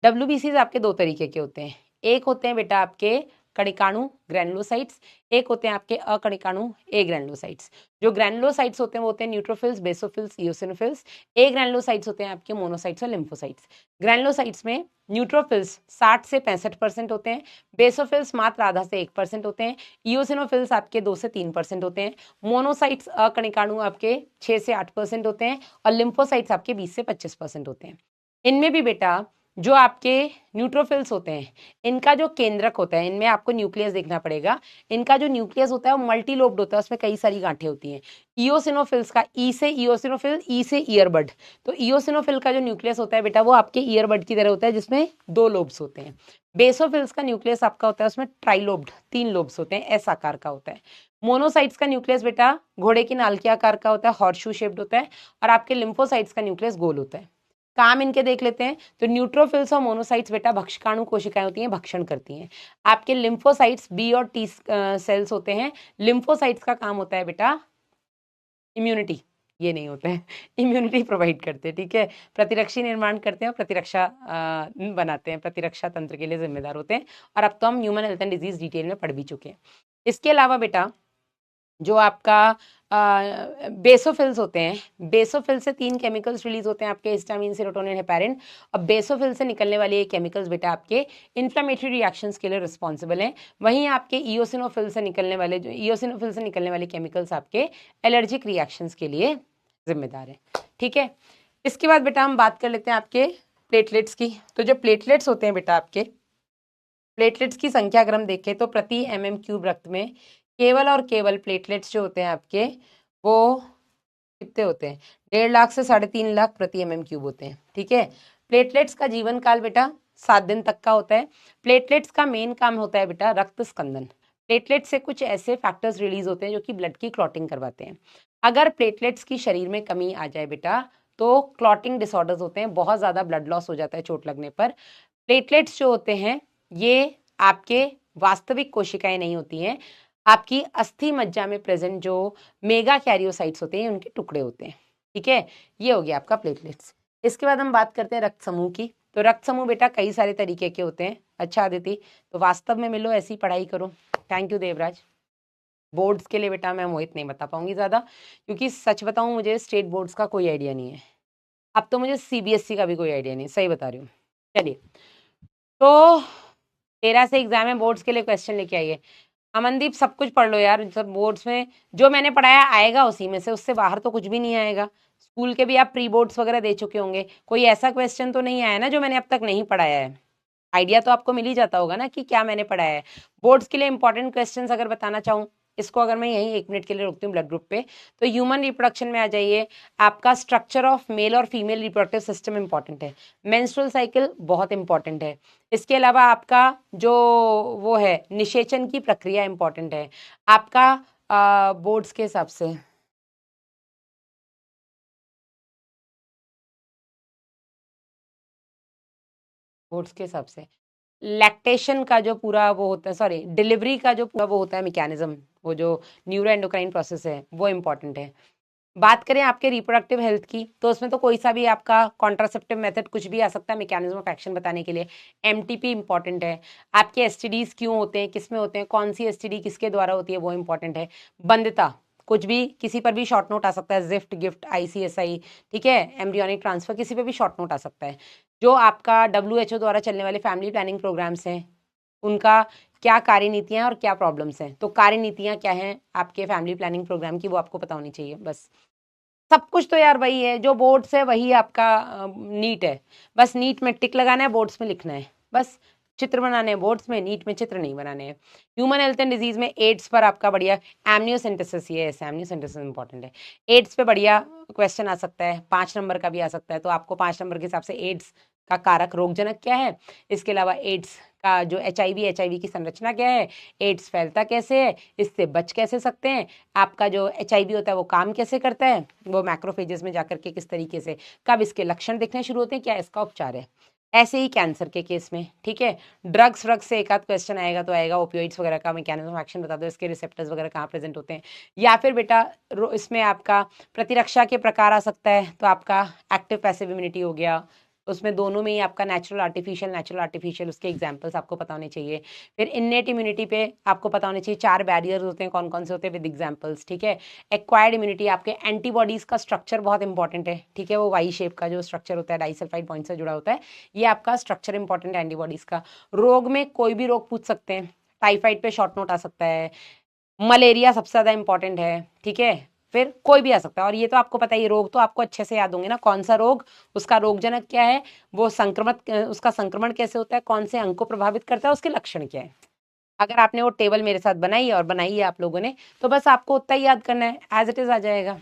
डब्ल्यूबीसीज आपके दो तरीके के होते हैं, एक होते हैं बेटा आपके कणिकाणु ग्रैनुलोसाइट्स, एक होते हैं आपके अकणिकाणु ए ग्रैनुलोसाइट्स। जो ग्रैनुलोसाइट्स होते हैं वो होते हैं न्यूट्रोफिल्स, बेसोफिल्स, इओसिनोफिल्स। ए ग्रैनुलोसाइट्स होते हैं आपके मोनोसाइट्स और लिम्फोसाइट्स। ग्रैनुलोसाइट्स में न्यूट्रोफिल्स 60 से 65% होते हैं, बेसोफिल्स मात्र आधा से 1% होते हैं, इओसिनोफिल्स आपके 2 से 3% होते हैं, मोनोसाइट्स अकणिकाणु आपके 6 से 8% होते हैं, और लिम्फोसाइट्स आपके 20 से 25% होते हैं। इनमें भी बेटा जो आपके न्यूट्रोफिल्स होते हैं इनका जो केंद्रक होता है, इनमें आपको न्यूक्लियस देखना पड़ेगा, इनका जो न्यूक्लियस होता है वो मल्टी लोब्ड होता है, उसमें कई सारी गांठें होती हैं। इओसिनोफिल्स का ई से इओसिनोफिल, ई से ईयरबड, तो इओसिनोफिल का जो न्यूक्लियस होता है बेटा वो आपके ईयरबड की तरह होता है जिसमें 2 लोब्स होते हैं। बेसोफिल्स का न्यूक्लियस आपका होता है उसमें ट्राइलोब्ड, 3 लोब्स होते हैं, एस आकार का होता है। मोनोसाइट्स का न्यूक्लियस बेटा घोड़े की नाल के आकार का होता है, हॉर्सशू शेप्ड होता है, और आपके लिम्फोसाइट्स का न्यूक्लियस गोल होता है। काम इनके देख लेते हैं, तो न्यूट्रोफिल्स और मोनोसाइट्स बेटा भक्षकाणु कोशिकाएं होती हैं, भक्षण करती हैं। आपके लिम्फोसाइट्स बी और टी सेल्स होते हैं। लिम्फोसाइट्स का काम होता है बेटा इम्यूनिटी, ये नहीं होता है, इम्यूनिटी प्रोवाइड करते हैं, ठीक है, प्रतिरक्षी निर्माण करते हैं और प्रतिरक्षा बनाते हैं, प्रतिरक्षा तंत्र के लिए जिम्मेदार होते हैं। और अब तो हम human health and disease detail में पढ़ भी चुके हैं। इसके अलावा बेटा जो आपका बेसोफिल्स होते हैं, बेसोफिल से 3 केमिकल्स रिलीज होते हैं आपके, हिस्टामिन, सेरोटोनिन, हेपारिन। और बेसोफिल से निकलने वाले ये केमिकल्स बेटा आपके इन्फ्लेमेटरी रिएक्शंस के लिए रिस्पॉन्सिबल हैं। वहीं आपके इओसिनोफिल से निकलने वाले केमिकल्स आपके एलर्जिक रिएक्शंस के लिए जिम्मेदार हैं, ठीक है। इसके बाद बेटा हम बात कर लेते हैं आपके प्लेटलेट्स की। तो जो प्लेटलेट्स होते हैं बेटा आपके, प्लेटलेट्स की संख्या अगर हम देखें तो प्रति mm³ रक्त में केवल और केवल प्लेटलेट्स जो होते हैं आपके वो कितने होते हैं? 1.5 लाख से 3.5 लाख प्रति mm³ होते हैं, ठीक है। प्लेटलेट्स का जीवन काल बेटा 7 दिन तक का होता है। प्लेटलेट्स का मेन काम होता है बेटा रक्त स्कंदन। प्लेटलेट से कुछ ऐसे फैक्टर्स रिलीज होते हैं जो कि ब्लड की क्लॉटिंग करवाते हैं। अगर प्लेटलेट्स की शरीर में कमी आ जाए बेटा तो क्लॉटिंग डिसऑर्डर्स होते हैं, बहुत ज़्यादा ब्लड लॉस हो जाता है चोट लगने पर। प्लेटलेट्स जो होते हैं ये आपके वास्तविक कोशिकाएं नहीं होती हैं, आपकी अस्थि मज्जा में प्रेजेंट जो मेगा कैरियोसाइट्स होते हैं उनके टुकड़े होते हैं। ठीक है, ये हो गया आपका प्लेटलेट्स। इसके बाद हम बात करते हैं रक्त समूह की। तो रक्त समूह बेटा कई सारे तरीके के होते हैं। अच्छा आदिति, तो वास्तव में मिलो, ऐसी पढ़ाई करो। Thank you Devraj. बोर्ड्स के लिए बेटा मैं मोहित नहीं बता पाऊंगी ज़्यादा, क्योंकि सच बताऊं मुझे स्टेट बोर्ड्स का कोई आइडिया नहीं है। अब तो मुझे सीबीएसई का भी कोई आइडिया नहीं, सही बता रही हूँ। चलिए, तो 13 से एग्जाम है, बोर्ड्स के लिए क्वेश्चन लेके आइए। अमनदीप सब कुछ पढ़ लो यार, सब बोर्ड्स में जो मैंने पढ़ाया आएगा उसी में से, उससे बाहर तो कुछ भी नहीं आएगा। स्कूल के भी आप प्री बोर्ड्स वगैरह दे चुके होंगे, कोई ऐसा क्वेश्चन तो नहीं आया ना जो मैंने अब तक नहीं पढ़ाया है। आइडिया तो आपको मिल ही जाता होगा ना कि क्या मैंने पढ़ाया है। बोर्ड्स के लिए इंपॉर्टेंट क्वेश्चन अगर बताना चाहूँ, इसको अगर मैं यहीं 1 मिनट के लिए रोकती हूँ ब्लड ग्रुप पे, तो ह्यूमन रिप्रोडक्शन में आ जाइए। आपका स्ट्रक्चर ऑफ मेल और फीमेल रिप्रोडक्टिव सिस्टम इंपॉर्टेंट है। मेंस्ट्रुअल साइकिल बहुत इंपॉर्टेंट है। इसके अलावा आपका जो वो है निषेचन की प्रक्रिया इंपॉर्टेंट है आपका बोर्ड्स के हिसाब से। बोर्ड्स के हिसाब से लैक्टेशन का जो पूरा वो होता है, सॉरी डिलीवरी का जो पूरा वो होता है मैकेनिज्म, वो जो न्यूरो एंडोक्राइन प्रोसेस है वो इंपॉर्टेंट है। बात करें आपके रिप्रोडक्टिव हेल्थ की, तो उसमें तो कोई सा भी आपका कॉन्ट्रासेप्टिव मेथड कुछ भी आ सकता है मैकेनिज्म ऑफ एक्शन बताने के लिए। एमटीपी इंपॉर्टेंट है। आपके एसटीडीज क्यों होते हैं, किस में होते हैं, कौन सी एसटीडी किसके द्वारा होती है, वो इंपॉर्टेंट है। बंधता, कुछ भी किसी पर भी शॉर्ट नोट आ सकता है, जिफ्ट, गिफ्ट, आईसीएसआई, ठीक है, एम्ब्रियोनिक ट्रांसफर, किसी पे भी शॉर्ट नोट आ सकता है। जो आपका WHO द्वारा चलने वाले फैमिली प्लानिंग प्रोग्राम्स हैं उनका क्या कार्यनीतियां और क्या प्रॉब्लम्स हैं, तो कार्यनीतियां क्या हैं आपके फैमिली प्लानिंग प्रोग्राम की, वो आपको पता होनी चाहिए। बस सब कुछ तो यार वही है जो बोर्ड्स है, वही आपका नीट है। बस नीट में टिक लगाना है, बोर्ड्स में लिखना है। बस चित्र बनाने हैं बोर्ड्स में, नीट में चित्र नहीं बनाने हैं। ह्यूमन हेल्थ एंड डिजीज में एड्स पर आपका बढ़िया एमनियोसेंटेसिस, ये एमनियोसेंटेसिस इंपॉर्टेंट है। एड्स पे बढ़िया क्वेश्चन आ सकता है, 5 नंबर का भी आ सकता है। तो आपको 5 नंबर के हिसाब से एड्स का कारक रोगजनक क्या है, इसके अलावा एड्स का जो एचआईवी की संरचना क्या है, एड्स फैलता कैसे है, इससे बच कैसे सकते हैं, आपका जो एचआईवी होता है वो काम कैसे करता है, वो मैक्रोफेजेस में जाकर के किस तरीके से, कब इसके लक्षण दिखने शुरू होते हैं, क्या इसका उपचार है। ऐसे ही कैंसर के केस में, ठीक है। ड्रग्स से एक आध क्वेश्चन आएगा तो आएगा, ओपियोइड्स वगैरह का मैकेनिज्म ऑफ एक्शन बता दो, इसके रिसेप्टर्स वगैरह कहाँ प्रेजेंट होते हैं। या फिर बेटा इसमें आपका प्रतिरक्षा के प्रकार आ सकता है, तो आपका एक्टिव पैसिव इम्यूनिटी हो गया, उसमें दोनों में ही आपका नेचुरल आर्टिफिशियल उसके एग्जांपल्स आपको पता होने चाहिए। फिर इन्नेट इम्यूनिटी पे आपको पता होने चाहिए 4 बैरियर्स होते हैं, कौन कौन से होते हैं विद एग्जांपल्स, ठीक है। एक्वायर्ड इम्यूनिटी, आपके एंटीबॉडीज का स्ट्रक्चर बहुत इंपॉर्टेंट है, ठीक है, वो वाई शेप का जो स्ट्रक्चर होता है डाइसल्फाइड पॉइंट से जुड़ा होता है, ये आपका स्ट्रक्चर इंपॉर्टेंट है एंटीबॉडीज का। रोग में कोई भी रोग पूछ सकते हैं, टाइफाइड पे शॉर्ट नोट आ सकता है, मलेरिया सबसे ज्यादा इंपॉर्टेंट है, ठीक है, फिर कोई भी आ सकता है। और ये तो आपको पता ही, रोग तो आपको अच्छे से याद होंगे ना, कौन सा रोग, उसका रोगजनक क्या है, वो संक्रमण, उसका संक्रमण कैसे होता है, कौन से अंग को प्रभावित करता है, उसके लक्षण क्या है। अगर आपने वो टेबल मेरे साथ बनाई है और बनाई है आप लोगों ने, तो बस आपको उतना ही याद करना है, एज इट इज आ जाएगा,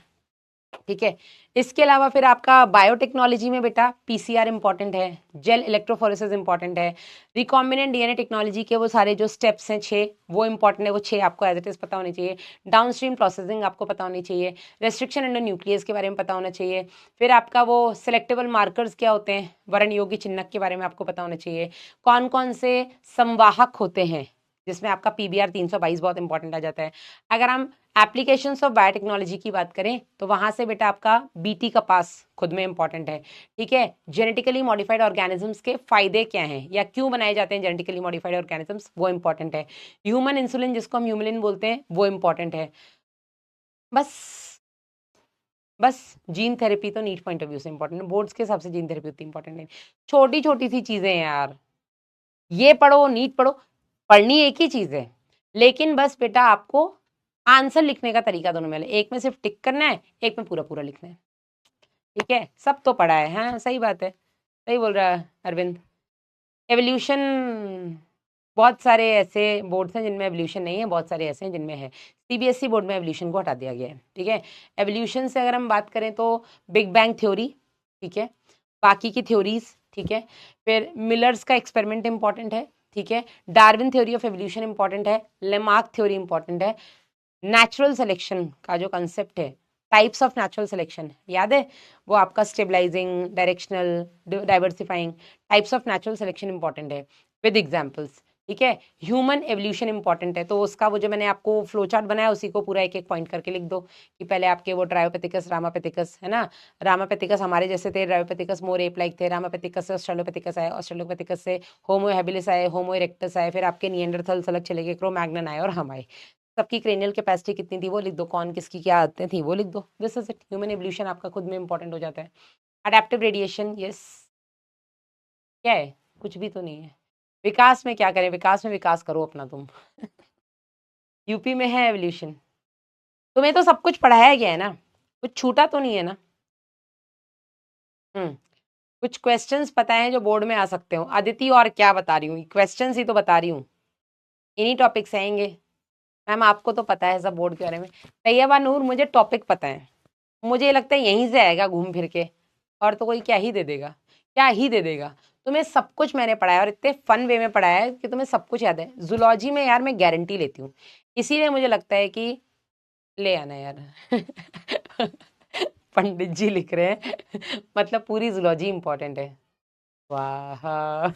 ठीक है। इसके अलावा फिर आपका बायोटेक्नोलॉजी में बेटा पीसीआर इंपॉर्टेंट है, जेल इलेक्ट्रोफोरेसिस इंपॉर्टेंट है, रिकॉम्बिनेंट डीएनए टेक्नोलॉजी के वो सारे जो स्टेप्स हैं 6, वो इंपॉर्टेंट है, वो 6 आपको एज इट इज पता होने चाहिए। डाउनस्ट्रीम प्रोसेसिंग आपको पता होनी चाहिए, रेस्ट्रिक्शन एंड न्यूक्लियस के बारे में पता होना चाहिए। फिर आपका वो सिलेक्टेबल मार्कर्स क्या होते हैं, वर्ण योग्य चिन्हक के बारे में आपको पता होना चाहिए। कौन कौन से संवाहक होते हैं, जिसमें आपका PBR 322 बहुत इंपॉर्टेंट आ जाता है। अगर हम एप्लीकेशंस ऑफ बायोटेक्नोलॉजी की बात करें तो वहां से बेटा आपका BT कपास खुद में इंपॉर्टेंट है, ठीक है। जेनेटिकली मॉडिफाइड ऑर्गेनिजम्स के फायदे क्या हैं या क्यों बनाए जाते हैं जेनेटिकली मॉडिफाइड ऑर्गेनिजम्स, वो इंपॉर्टेंट है। ह्यूमन इंसुलिन जिसको हम ह्यूमलिन बोलते हैं, वो इंपॉर्टेंट है। बस बस जीन थेरेपी तो नीट पॉइंट ऑफ व्यू से इंपॉर्टेंट है, बोर्ड्स के हिसाब से जीन थेरेपी उतनी इंपॉर्टेंट नहीं। छोटी छोटी सी चीजें हैं यार, ये पढ़ो नीट पढ़ो, पढ़नी एक ही चीज है, लेकिन बस बेटा आपको आंसर लिखने का तरीका दोनों में, एक में सिर्फ टिक करना है, एक में पूरा पूरा लिखना है, ठीक है। सब तो पढ़ा है, हाँ सही बात है, सही बोल रहा है अरविंद। एवोल्यूशन, बहुत सारे ऐसे बोर्ड्स हैं जिनमें एवोल्यूशन नहीं है, बहुत सारे ऐसे हैं जिनमें है। CBSE बोर्ड में एवोल्यूशन को हटा दिया गया है, ठीक है। एवोल्यूशन से अगर हम बात करें तो बिग बैंग थ्योरी, ठीक है, बाकी की थ्योरीज ठीक है। फिर मिलर्स का एक्सपेरिमेंट इंपॉर्टेंट है, ठीक है। Darwin theory of evolution important है, लेमार्क थ्योरी इंपॉर्टेंट है, नेचुरल सिलेक्शन का जो कंसेप्ट है, टाइप्स ऑफ नेचुरल सिलेक्शन याद है, वो आपका stabilising, directional, diversifying, types of natural selection important है विद एग्जांपल्स, ठीक है। ह्यूमन एवोल्यूशन इंपॉर्टेंट है, तो उसका वो जो मैंने आपको फ्लो चार्ट बनाया उसी को पूरा एक एक पॉइंट करके लिख दो कि पहले आपके वो ट्रायोपेथिकस, रामापेथिकस है ना, रामापेथिकस हमारे जैसे थे, ट्रायोपेथिकस मोर एप लाइक थे, रामापेथिकस से ऑस्ट्रेलोपेथिकस आए, ऑस्ट्रेलोपेथिकस से होमो हैबिलिस आए, होमो इरेक्टस आए, फिर आपके निएंडरथल अलग चले गए, क्रो-मैग्नन आए और हम आए। सबकी क्रेनियल कैपेसिटी कितनी थी वो लिख दो, कौन किसकी क्या आदतें थी वो लिख दो, this is it. Human evolution आपका खुद में इंपॉर्टेंट हो जाता है। अडेप्टिव रेडिएशन, यस, क्या है, कुछ भी तो नहीं है। विकास में क्या करें, विकास में विकास करो अपना तुम यूपी में है एवोल्यूशन, तुम्हें तो सब कुछ पढ़ाया गया है ना, कुछ छूटा तो नहीं है ना। कुछ क्वेश्चंस पता है जो बोर्ड में आ सकते हो। अदिति और क्या बता रही हूँ, क्वेश्चंस ही तो बता रही हूँ, इन्हीं टॉपिक्स आएंगे। मैम आपको तो पता है सब बोर्ड के बारे में। तैयबा नूर, मुझे टॉपिक पता है, मुझे लगता है यहीं से आएगा घूम फिर के, और तो कोई क्या ही दे देगा, क्या ही दे देगा। तुम्हें सब कुछ मैंने पढ़ाया और इतने फन वे में पढ़ाया है कि तुम्हें सब कुछ याद है। जूलॉजी में यार मैं गारंटी लेती हूँ, इसीलिए मुझे लगता है कि ले आना यार पंडित जी लिख रहे हैं मतलब पूरी जूलॉजी इंपॉर्टेंट है। वाह,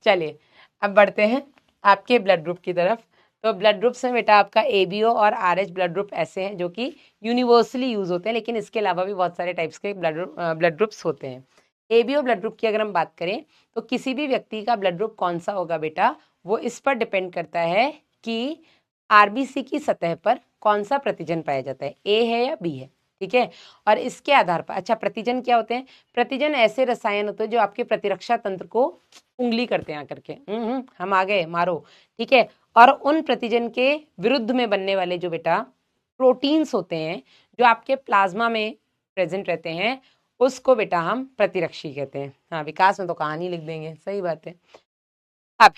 चलिए अब बढ़ते हैं आपके ब्लड ग्रुप की तरफ। तो ब्लड ग्रुप्स में बेटा आपका एबीओ और आरएच ब्लड ग्रुप ऐसे हैं जो कि यूनिवर्सली यूज होते हैं, लेकिन इसके अलावा भी बहुत सारे टाइप्स के ब्लड ग्रुप्स होते हैं। एबीओ ब्लड ग्रुप की अगर हम बात करें तो किसी भी व्यक्ति का ब्लड ग्रुप कौन सा होगा बेटा, वो इस पर डिपेंड करता है कि आरबीसी की सतह पर कौन सा प्रतिजन पाया जाता है, ए है या बी है, ठीक है। और इसके आधार पर, अच्छा प्रतिजन क्या होते हैं, प्रतिजन ऐसे रसायन होते हैं जो आपके प्रतिरक्षा तंत्र को उंगली करते हैं आकर के, हम आ गए मारो, ठीक है। और उन प्रतिजन के विरुद्ध में बनने वाले जो बेटा प्रोटीन्स होते हैं जो आपके प्लाज्मा में प्रेजेंट रहते हैं, उसको बेटा हम प्रतिरक्षी कहते हैं। हाँ, विकास में तो कहानी लिख देंगे, सही बात है। अब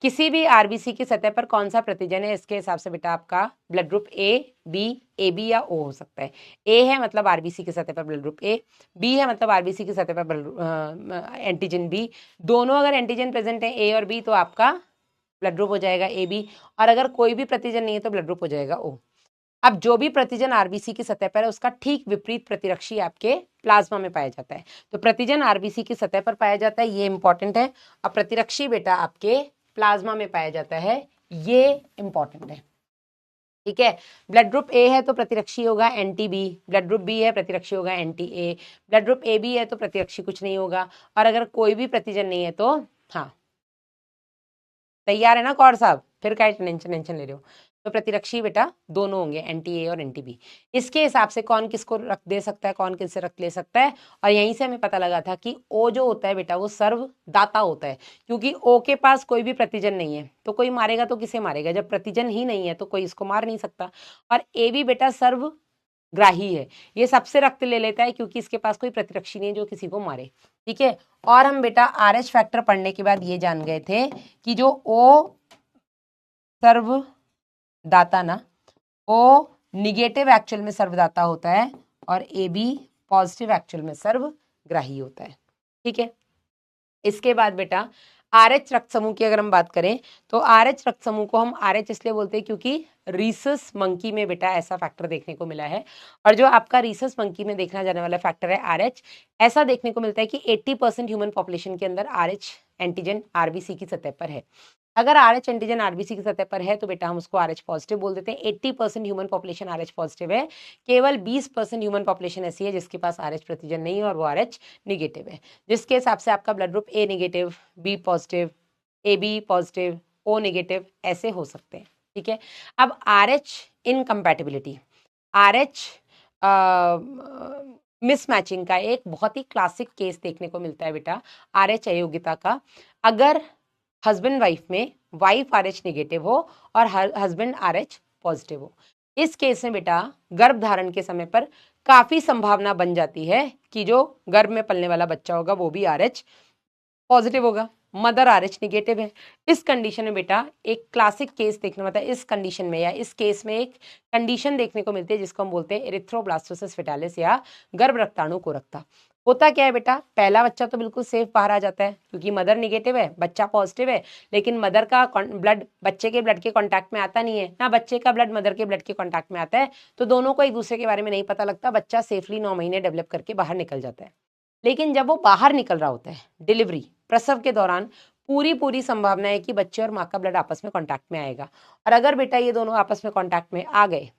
किसी भी आरबीसी की सतह पर कौन सा प्रतिजन है, इसके हिसाब से बेटा आपका blood group A B, A B या ओ हो सकता है। ए है मतलब आरबीसी की सतह पर ब्लड ग्रुप ए, बी है मतलब आरबीसी की सतह पर एंटीजन बी। दोनों अगर एंटीजन प्रेजेंट है ए और बी तो आपका ब्लड ग्रुप हो जाएगा ए बी, और अगर कोई भी प्रतिजन नहीं है तो ब्लड ग्रुप हो जाएगा ओ। अब जो भी प्रतिजन आरबीसी की सतह पर है उसका ठीक विपरीत प्रतिरक्षी आपके प्लाज्मा में पाया जाता है। तो प्रतिजन आरबीसी की सतह पर पाया जाता है, ये इंपॉर्टेंट है, और प्रतिरक्षी बेटा आपके प्लाज्मा में पाया जाता है, ये इंपॉर्टेंट है, ठीक है। ब्लड ग्रुप ए है तो प्रतिरक्षी होगा anti B, blood group B है प्रतिरक्षी होगा anti A, blood group A B है तो प्रतिरक्षी कुछ नहीं होगा, और अगर कोई भी प्रतिजन नहीं है तो हाँ, तैयार है ना कौर साहब, फिर क्या टेंशन ले रहे हो। तो प्रतिरक्षी बेटा दोनों होंगे, एंटी ए और एंटी बी। इसके हिसाब से कौन किसको रख दे सकता है, कौन किससे रख ले सकता है, और यहीं से हमें पता लगा था कि ओ जो होता है बेटा वो सर्वदाता होता है, क्योंकि ओ के पास कोई भी प्रतिजन नहीं है तो कोई मारेगा तो किसे मारेगा, जब प्रतिजन ही नहीं है तो कोई इसको मार नहीं सकता। और ए बी बेटा सर्वग्राही है, ये सबसे रक्त ले लेता है क्योंकि इसके पास कोई प्रतिरक्षी नहीं है जो किसी को मारे, ठीक है। और हम बेटा आरएच फैक्टर पढ़ने के बाद ये जान गए थे कि जो ओ सर्वदाता ना, ओ निगेटिव एक्चुअल में सर्वदाता होता है और ए बी पॉजिटिव एक्चुअल में सर्वग्राही होता है, ठीक है। इसके बाद बेटा आरएच रक्त समूह की अगर हम बात करें तो आरएच रक्त समूह को हम आरएच इसलिए बोलते हैं क्योंकि रीसस मंकी में बेटा ऐसा फैक्टर देखने को मिला है, और जो आपका रीसस मंकी में देखना जाने वाला फैक्टर है आरएच, ऐसा देखने को मिलता है कि 80% ह्यूमन पॉपुलेशन के अंदर आरएच एंटीजन आरबीसी की सतह पर है। अगर आरएच एंटीजन आरबीसी की सतह पर है तो बेटा हम उसको आरएच पॉजिटिव बोल देते हैं। 80% ह्यूमन पॉपुलेशन आरएच पॉजिटिव है, केवल 20% ह्यूमन पॉपुलेशन ऐसी है जिसके पास आरएच प्रतिजन नहीं है और वो आरएच निगेटिव है, जिसके हिसाब से आपका blood group A negative, B positive, A B positive, O negative ऐसे हो सकते हैं, ठीक है। अब आरएच इनकम्पैटिबिलिटी, आरएच मिसमैचिंग का एक बहुत ही क्लासिक केस देखने को मिलता है बेटा आरएच अयोग्यता का। अगर हस्बैंड वाइफ में वाइफ आरएच निगेटिव हो और हस्बैंड आरएच पॉजिटिव हो, इस केस में बेटा गर्भ धारण के समय पर काफी संभावना बन जाती है कि जो गर्भ में पलने वाला बच्चा होगा वो भी आरएच पॉजिटिव होगा, मदर RH निगेटिव है। इस कंडीशन में बेटा एक क्लासिक केस देखने मतलब इस कंडीशन में या इस केस में एक कंडीशन देखने को मिलती है जिसको हम बोलते हैं एरिथ्रोब्लास्टोसिस फेटालिस या गर्भ रक्ताणु कोरकता। होता क्या है बेटा, पहला बच्चा तो बिल्कुल सेफ बाहर आ जाता है क्योंकि मदर निगेटिव है, बच्चा पॉजिटिव है, लेकिन मदर का ब्लड बच्चे के ब्लड के कांटेक्ट में आता नहीं है ना, बच्चे का ब्लड मदर के ब्लड के कांटेक्ट में आता है, तो दोनों को एक दूसरे के बारे में नहीं पता लगता, बच्चा सेफली 9 महीने डेवलप करके बाहर निकल जाता है। लेकिन जब वो बाहर निकल रहा होता है डिलीवरी प्रसव के दौरान, पूरी संभावना है कि बच्चे और माँ का ब्लड आपस में कांटेक्ट में आएगा, और अगर बेटा ये दोनों आपस में कांटेक्ट में आ गए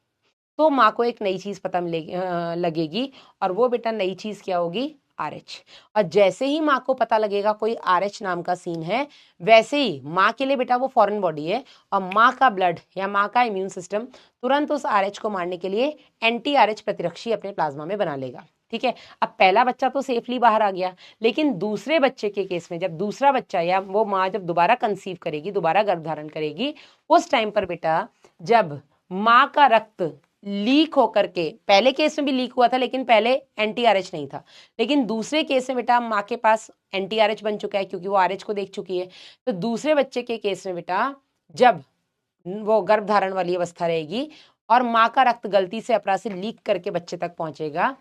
तो माँ को एक नई चीज पता लगेगी, और वो बेटा नई चीज क्या होगी, RH। और जैसे ही माँ को पता लगेगा कोई RH नाम का सीन है, वैसे ही माँ के लिए बेटा वो फॉरेन बॉडी है, और माँ का ब्लड या माँ का इम्यून सिस्टम तुरंत उस RH को मारने के लिए एंटी RH प्रतिरक्षी अपने प्लाज्मा में बना लेगा। ठीक है, अब पहला बच्चा तो सेफली बाहर आ गया, लेकिन दूसरे बच्चे के केस में जब दूसरा बच्चा या वो माँ जब दोबारा कंसीव करेगी, दोबारा गर्भधारण करेगी, उस टाइम पर बेटा जब माँ का रक्त लीक होकर के, पहले केस में भी लीक हुआ था लेकिन पहले एंटी RH नहीं था, लेकिन दूसरे केस में बेटा माँ के पास एंटी RH बन चुका है क्योंकि वो RH को देख चुकी है। तो दूसरे बच्चे के केस में बेटा जब वो गर्भधारण वाली अवस्था रहेगी और माँ का रक्त गलती से अपरा से लीक करके बच्चे तक पहुंचेगा,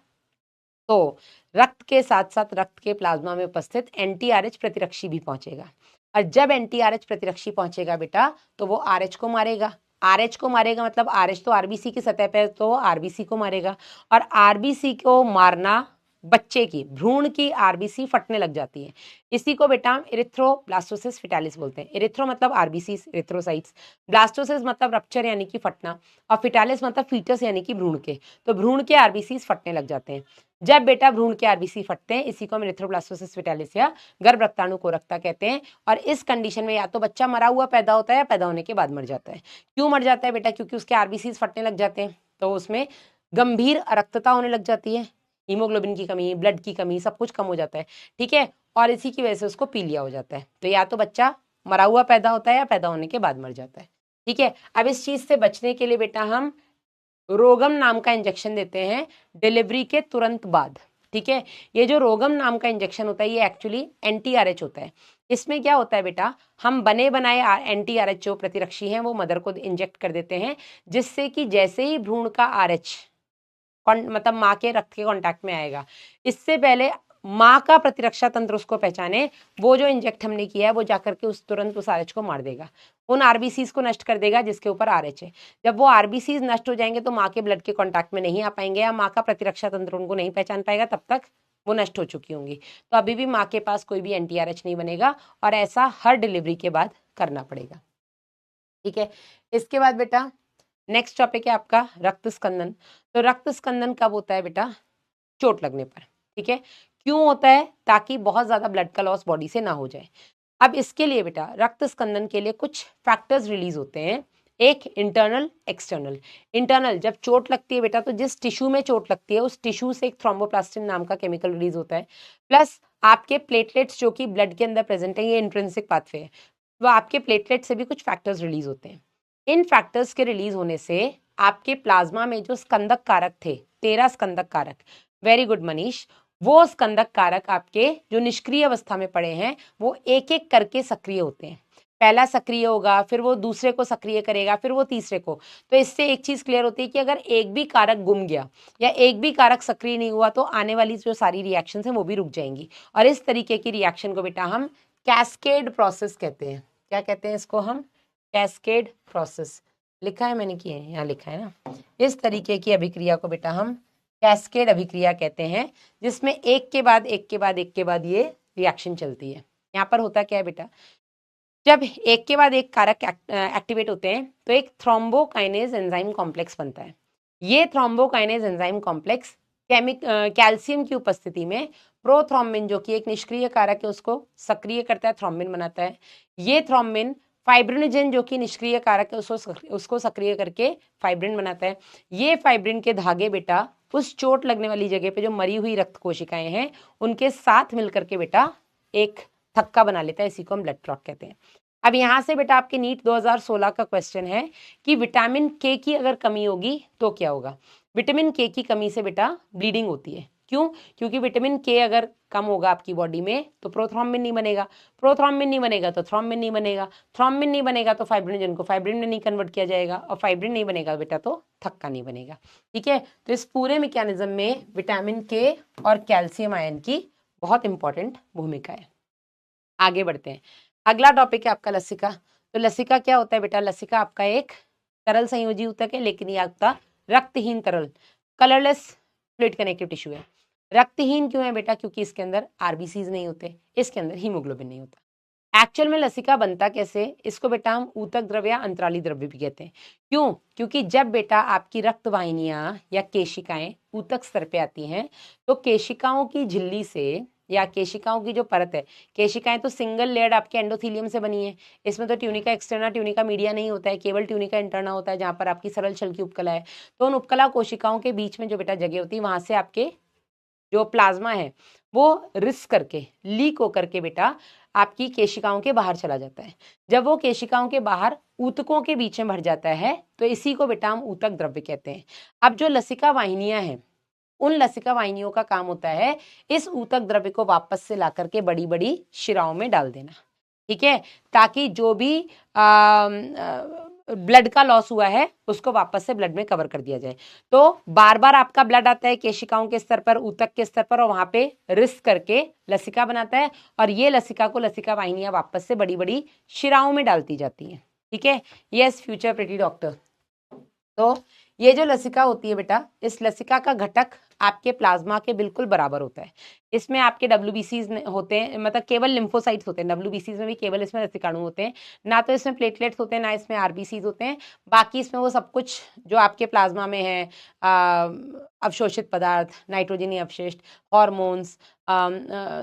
तो रक्त के साथ साथ रक्त के प्लाज्मा में उपस्थित एंटी RH प्रतिरक्षी भी पहुंचेगा, और जब एंटी RH प्रतिरक्षी पहुंचेगा बेटा तो वो RH को मारेगा। RH को मारेगा मतलब RH तो RBC की सतह पे, तो RBC को मारेगा, और RBC को मारना बच्चे की भ्रूण की RBC फटने लग जाती है। इसी को बेटा हम एरिथ्रोब्लास्टोसिस फेटालिस बोलते हैं। एरिथ्रो मतलब RBC एरिथ्रोसाइट्स, ब्लास्टोसिस मतलब रप्चर यानी कि फटना, और फेटालिस मतलब फीटस यानी कि भ्रूण के, तो भ्रूण के RBC फटने लग जाते हैं। जब बेटा भ्रूण के RBC फटते हैं, इसी को हम एरिथ्रोब्लास्टोसिस फेटालिस या गर्भ रक्ताणु कोरकता कहते हैं। और इस कंडीशन में या तो बच्चा मरा हुआ पैदा होता है या पैदा होने के बाद मर जाता है। क्यों मर जाता है बेटा, क्योंकि उसके RBC फटने लग जाते हैं, तो उसमें गंभीर अरक्तता होने लग जाती है, हीमोग्लोबिन की कमी, ब्लड की कमी, सब कुछ कम हो जाता है। ठीक है, और इसी की वजह से उसको पीलिया हो जाता है। तो या तो बच्चा मरा हुआ पैदा होता है या पैदा होने के बाद मर जाता है। ठीक है, अब इस चीज से बचने के लिए बेटा हम रोगम नाम का इंजेक्शन देते हैं डिलीवरी के तुरंत बाद। ठीक है, ये जो रोगम नाम का इंजेक्शन होता है ये एक्चुअली एंटी RH होता है। इसमें क्या होता है बेटा, हम बने बनाए एंटी RH जो प्रतिरक्षी हैं वो मदर को इंजेक्ट कर देते हैं, जिससे कि जैसे ही भ्रूण का RH मतलब माँ के रक्त के कांटेक्ट में आएगा, इससे पहले माँ का प्रतिरक्षा तंत्र उसको पहचाने, वो जो इंजेक्ट हमने किया है वो जाकर के तुरंत उस RH को मार देगा, उन RBCs को नष्ट कर देगा जिसके ऊपर RH है। जब वो RBCs नष्ट हो जाएंगे तो माँ के ब्लड के कांटेक्ट में नहीं आ पाएंगे, या माँ का प्रतिरक्षा तंत्र उनको नहीं पहचान पाएगा, तब तक वो नष्ट हो चुकी होंगी। तो अभी भी माँ के पास कोई भी एंटी RH नहीं बनेगा, और ऐसा हर डिलीवरी के बाद करना पड़ेगा। ठीक है, इसके बाद बेटा नेक्स्ट टॉपिक है आपका रक्त स्कंदन। तो रक्त स्कंदन कब होता है बेटा, चोट लगने पर। ठीक है, क्यों होता है, ताकि बहुत ज्यादा ब्लड का लॉस बॉडी से ना हो जाए। अब इसके लिए बेटा रक्त स्कंदन के लिए कुछ फैक्टर्स रिलीज होते हैं, एक इंटरनल एक्सटर्नल। इंटरनल, जब चोट लगती है बेटा तो जिस टिश्यू में चोट लगती है उस टिश्यू से एक थ्रोम्बोप्लास्टिन नाम का केमिकल रिलीज होता है, प्लस आपके प्लेटलेट्स जो कि ब्लड के अंदर प्रेजेंट है, ये इंट्रिंसिक पाथवे है, तो आपके प्लेटलेट से भी कुछ फैक्टर्स रिलीज होते हैं। इन फैक्टर्स के रिलीज होने से आपके प्लाज्मा में जो स्कंदक कारक थे, 13 स्कंदक कारक, वेरी गुड मनीष, वो स्कंदक कारक आपके जो निष्क्रिय अवस्था में पड़े हैं वो एक एक करके सक्रिय होते हैं। पहला सक्रिय होगा, फिर वो दूसरे को सक्रिय करेगा, फिर वो तीसरे को। तो इससे एक चीज क्लियर होती है कि अगर एक भी कारक गुम गया या एक भी कारक सक्रिय नहीं हुआ तो आने वाली जो सारी रिएक्शन है वो भी रुक जाएंगी, और इस तरीके की रिएक्शन को बेटा हम कैस्केड प्रोसेस कहते हैं। क्या कहते हैं इसको हम, कैस्केड प्रोसेस। लिखा है मैंने, किए यहाँ लिखा है ना। इस तरीके की अभिक्रिया को बेटा हम कैस्केड अभिक्रिया कहते हैं, जिसमें एक के बाद एक के बाद एक के बाद ये रिएक्शन चलती है। यहाँ पर होता क्या है बेटा, जब एक के बाद एक कारक एक्टिवेट होते हैं तो एक थ्रोम्बोकाइनेज एंजाइम कॉम्प्लेक्स बनता है। ये थ्रोम्बोकाइनेज एंजाइम कॉम्प्लेक्स कैल्शियम की उपस्थिति में प्रोथ्रोम्बिन जो कि एक निष्क्रिय कारक है उसको सक्रिय करता है, थ्रोम्बिन बनाता है। ये थ्रोम्बिन फाइब्रिनोजेन जो कि निष्क्रिय कारक है उसको सक्रिय करके फाइब्रिन बनाता है। ये फाइब्रिन के धागे बेटा उस चोट लगने वाली जगह पे जो मरी हुई रक्त कोशिकाएं हैं उनके साथ मिलकर के बेटा एक थक्का बना लेता है, इसी को हम ब्लड क्लॉट कहते हैं। अब यहाँ से बेटा आपके नीट 2016 का क्वेश्चन है कि विटामिन के की अगर कमी होगी तो क्या होगा। विटामिन के की कमी से बेटा ब्लीडिंग होती है। क्यों? क्योंकि विटामिन के अगर कम होगा आपकी बॉडी में तो प्रोथ्रोम्बिन नहीं बनेगा, प्रोथ्रोम्बिन नहीं बनेगा तो थ्रोम्बिन नहीं बनेगा, थ्रोम्बिन नहीं बनेगा तो फाइब्रिनोजन को फाइब्रिन में नहीं कन्वर्ट किया जाएगा, और फाइब्रिन नहीं बनेगा बेटा तो थक्का नहीं बनेगा। ठीक है, तो इस पूरे मैकेनिज्म में विटामिन के और कैल्शियम आयन की बहुत इंपॉर्टेंट भूमिका है। आगे बढ़ते हैं, अगला टॉपिक है आपका लसिका। तो लसिका क्या होता है बेटा? लसिका आपका एक तरल संयोजी ऊतक है, लेकिन ये आपका रक्तहीन तरल कलरलेस फ्लूइड कनेक्टिव टिश्यू है। रक्तहीन क्यों है बेटा? क्योंकि इसके अंदर आरबीसीज नहीं होते, इसके अंदर हीमोग्लोबिन नहीं होता। एक्चुअल में लसिका बनता कैसे? इसको बेटा हम ऊतक द्रव्य या अंतराली द्रव्य भी कहते हैं। क्यों? क्योंकि जब बेटा आपकी रक्त वाहिनियां या केशिकाएं ऊतक स्तर पे आती हैं तो केशिकाओं की झिल्ली से या केशिकाओं की जो परत है, केशिकाएं तो सिंगल लेयर्ड आपके एंडोथीलियम से बनी है, इसमें तो ट्यूनिका एक्सटर्ना ट्यूनिका मीडिया नहीं होता है, केवल ट्यूनिका इंटरना होता है जहां पर आपकी सरल छल की उपकला है। तो उन उपकला कोशिकाओं के बीच में जो बेटा जगह होती है वहां से आपके जो प्लाज्मा है वो रिस्क करके लीक होकर के बेटा आपकी केशिकाओं के बाहर चला जाता है। जब वो केशिकाओं के बाहर ऊतकों के बीच में भर जाता है तो इसी को बेटा हम ऊतक द्रव्य कहते हैं। अब जो लसिका वाहिनियां हैं, उन लसिका वाहिनियों का काम होता है इस ऊतक द्रव्य को वापस से ला करके बड़ी बड़ी शिराओं में डाल देना। ठीक है, ताकि जो भी ब्लड का लॉस हुआ है उसको वापस से ब्लड में कवर कर दिया जाए। तो बार बार आपका ब्लड आता है केशिकाओं के स्तर पर, ऊतक के स्तर पर, और वहां पे रिस्क करके लसिका बनाता है, और ये लसिका को लसिका वाहिनियां वापस से बड़ी बड़ी शिराओं में डालती जाती है। ठीक है, यस फ्यूचर प्रिटी डॉक्टर। तो ये जो लसिका होती है बेटा, इस लसिका का घटक आपके प्लाज्मा के बिल्कुल बराबर होता है। इसमें आपके डब्ल्यूबीसीज होते हैं, मतलब केवल लिम्फोसाइट्स होते हैं, डब्ल्यूबीसीज में भी केवल इसमें लसिकाणु होते हैं, ना तो इसमें प्लेटलेट्स होते हैं ना इसमें आरबीसीज होते हैं। बाकी इसमें वो सब कुछ जो आपके प्लाज्मा में है, अवशोषित पदार्थ, नाइट्रोजनी अवशिष्ट, हॉर्मोन्स,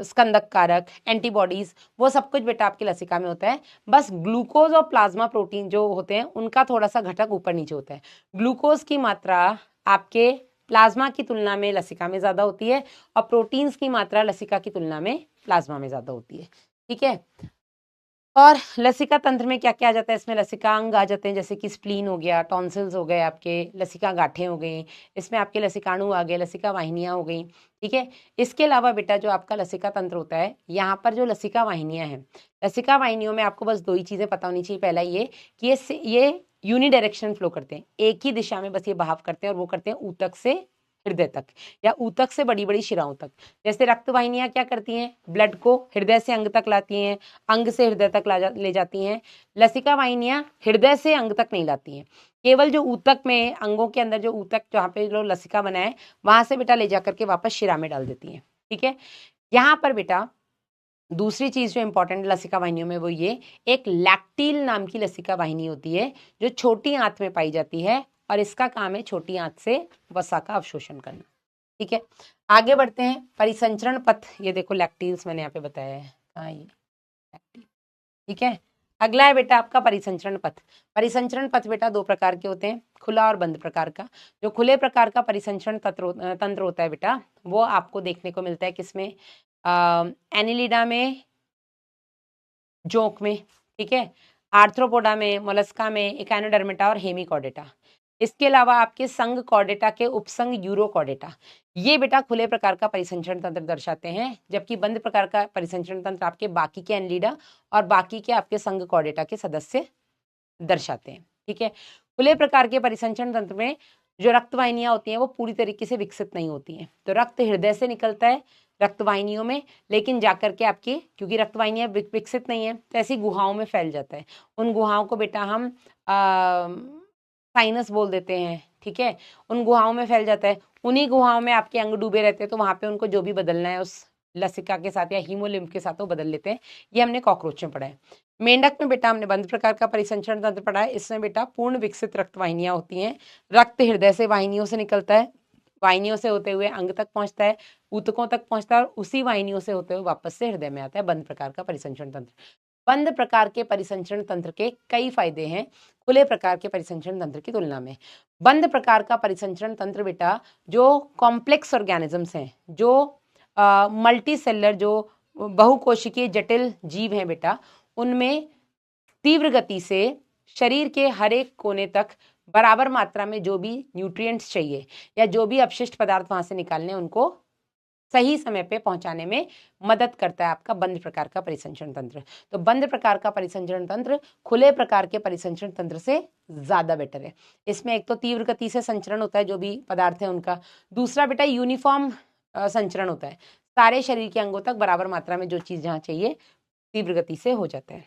स्कंदक कारक, एंटीबॉडीज, वो सब कुछ बेटा आपकी लसिका में होता है। बस ग्लूकोज और प्लाज्मा प्रोटीन जो होते हैं उनका थोड़ा सा घटक ऊपर नीचे होता है। ग्लूकोज की मात्रा आपके प्लाज्मा की तुलना में लसिका में ज्यादा होती है, और प्रोटीन्स की मात्रा लसिका की तुलना में प्लाज्मा में ज्यादा होती है। ठीक है, और लसिका तंत्र में क्या क्या आ जाता है? इसमें लसिका अंग आ जाते हैं, जैसे कि स्प्लीन हो गया, टॉन्सिल्स हो गए आपके, लसिका गांठें हो गई, इसमें आपके लसिकाणु आ गए, लसिका वाहिनियां हो गई। ठीक है, इसके अलावा बेटा जो आपका लसिका तंत्र होता है, यहाँ पर जो लसिका वाहिनियां हैं, लसिका वाहिनियों में आपको बस दो ही चीजें पता होनी चाहिए। पहला ये कि ये यूनिडायरेक्शन फ्लो करते हैं, एक ही दिशा में बस ये बहाव करते हैं, और वो करते हैं ऊतक से हृदय तक या ऊतक से बड़ी बड़ी शिराओं तक। जैसे रक्त वाहिनियां क्या करती हैं? ब्लड को हृदय से अंग तक लाती हैं, अंग से हृदय तक ले जाती हैं। लसिका वाहिनियां हृदय से अंग तक नहीं लाती हैं, केवल जो ऊतक में, अंगों के अंदर जो ऊतक जहाँ पे जो लसिका बना है वहां से बेटा ले जाकर के वापस शिरा में डाल देती हैं। ठीक है, यहाँ पर बेटा दूसरी चीज जो इंपॉर्टेंट लसिका वाहिनियों में वो ये, एक लैक्टील नाम की लसिका वाहिनी होती है जो छोटी आंत में पाई जाती है, और इसका काम है छोटी आंत से वसा का अवशोषण करना। ठीक है, आगे बढ़ते हैं, परिसंचरण पथ। ये देखो लैक्टील्स मैंने यहाँ पे बताया है, हाँ ये लैक्टील। ठीक है, अगला है बेटा आपका परिसंचरण पथ। परिसंचरण पथ बेटा दो प्रकार के होते हैं, खुला और बंद प्रकार का। जो खुले प्रकार का परिसंचरण तंत्र होता है बेटा, वो आपको देखने को मिलता है किसमें? एनिलिडा में, जोंक में। ठीक है, आर्थ्रोपोडा में, मोलस्का में, इकानोडर्मेटा और हेमिकॉर्डेटा। इसके अलावा आपके संघ कॉर्डेटा के उपसंघ यूरोकॉर्डेटा, ये बेटा खुले प्रकार का परिसंचरण तंत्र दर्शाते हैं, जबकि बंद प्रकार का परिसंचरण तंत्र आपके बाकी के एनिलिडा और बाकी के आपके संघ कॉर्डेटा के सदस्य दर्शाते हैं। ठीक है, खुले प्रकार के परिसंचरण तंत्र में जो रक्त वाहिनियां होती हैं वो पूरी तरीके से विकसित नहीं होती हैं। तो रक्त हृदय से निकलता है रक्त वाहिनियों में, लेकिन जाकर के आपकी, क्योंकि रक्त वाहिनियां विकसित नहीं है, तो ऐसी गुहाओं में फैल जाता है। उन गुहाओं को बेटा हम साइनस बोल देते हैं। ठीक है, उन गुहाओं में फैल जाता है, उन्हीं गुहाओं में आपके अंग डूबे रहते हैं, तो वहां पे उनको जो भी बदलना है उस लसिका के साथ या हीमोलिम्फ के साथ वो बदल लेते हैं। ये हमने कॉकरोच में पढ़ा है। मेंढक में बेटा हमने बंद प्रकार का परिसंचरण तंत्र पढ़ा है। इसमें बेटा पूर्ण विकसित रक्त वाहिनियां होती हैं, रक्त हृदय से वाहिनियों से निकलता है, वाहिनियों से होते हुए अंग तक पहुंचता है, ऊतकों तक पहुंचता है, और उसी वाहिनियों से होते हुए वापस से हृदय में आता है। बंद प्रकार का परिसंचरण तंत्र। बंद प्रकार के परिसंचरण तंत्र के कई फायदे हैं खुले प्रकार के परिसंचरण तंत्र की तुलना में। बंद प्रकार का परिसंचरण तंत्र बेटा जो कॉम्प्लेक्स ऑर्गेनिजम्स हैं, जो मल्टी सेलर, जो बहुकोशिकीय जटिल जीव हैं बेटा, उनमें तीव्र गति से शरीर के हर एक कोने तक बराबर मात्रा में जो भी न्यूट्रिएंट्स चाहिए या जो भी अपशिष्ट पदार्थ वहां से निकालने, उनको सही समय पे पहुंचाने में मदद करता है आपका बंद प्रकार का परिसंचरण तंत्र। तो बंद प्रकार का परिसंचरण तंत्र खुले प्रकार के परिसंचरण तंत्र से ज्यादा बेटर है। इसमें एक तो तीव्र गति से संचरण होता है जो भी पदार्थ है उनका, दूसरा बेटा यूनिफॉर्म संचरण होता है, सारे शरीर के अंगों तक बराबर मात्रा में जो चीज जहां चाहिए तीव्र गति से हो जाता है।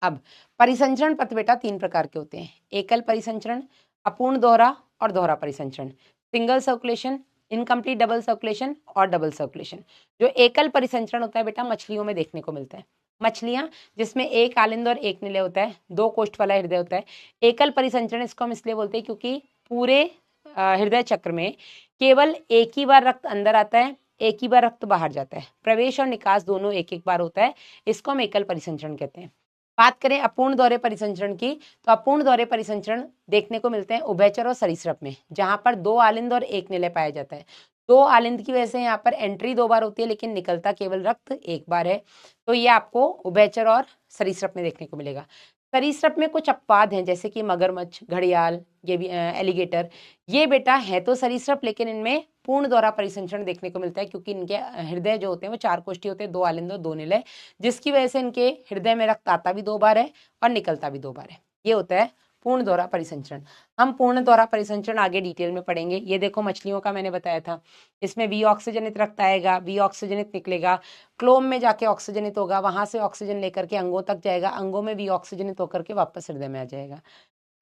अब परिसंचरण पथ बेटा 3 प्रकार के होते हैं, एकल परिसंचरण, अपूर्ण दोहरा और दोहरा परिसंचरण, single circulation, incomplete double circulation और डबल सर्कुलेशन। जो एकल परिसंचरण होता है बेटा मछलियों में देखने को मिलता है। मछलियां जिसमें एक आलिंद और एक निलय होता है, 2 कोष्ठ वाला हृदय होता है। एकल परिसंचरण इसको हम इसलिए बोलते हैं क्योंकि पूरे हृदय चक्र में केवल एक ही बार रक्त अंदर आता है, एक ही बार रक्त बाहर जाता है, प्रवेश और निकास दोनों एक एक बार होता है, इसको हम एकल परिसंचरण कहते हैं। बात करें अपूर्ण दोहरे परिसंचरण की, तो अपूर्ण दोहरे परिसंचरण देखने को मिलते हैं उभयचर और सरीसृप में, जहां पर 2 आलिंद और एक निलय पाया जाता है। 2 आलिंद की वजह से यहाँ पर एंट्री 2 बार होती है लेकिन निकलता केवल रक्त एक बार है। तो ये आपको उभयचर और सरीसृप में देखने को मिलेगा। सरीसृप में कुछ अपवाद हैं जैसे कि मगरमच्छ, घड़ियाल, ये भी एलिगेटर, ये बेटा है तो सरीसृप लेकिन इनमें पूर्ण दोहरा परिसंचरण देखने को मिलता है क्योंकि इनके हृदय जो होते हैं वो 4 कोष्ठी होते हैं, 2 आलिंद और 2 निलय, जिसकी वजह से इनके हृदय में रक्त आता भी 2 बार है और निकलता भी 2 बार है। ये होता है पूर्ण दोहरा परिसंचरण। हम पूर्ण दोहरा परिसंचरण आगे डिटेल में पढ़ेंगे। ये देखो मछलियों का मैंने बताया था, इसमें वी ऑक्सीजनित रक्त आएगा, वी ऑक्सीजनित निकलेगा, क्लोम में जाके ऑक्सीजनित होगा, वहां से ऑक्सीजन लेकर के अंगों तक जाएगा, अंगों में वी ऑक्सीजनित होकर के वापस हृदय में आ जाएगा।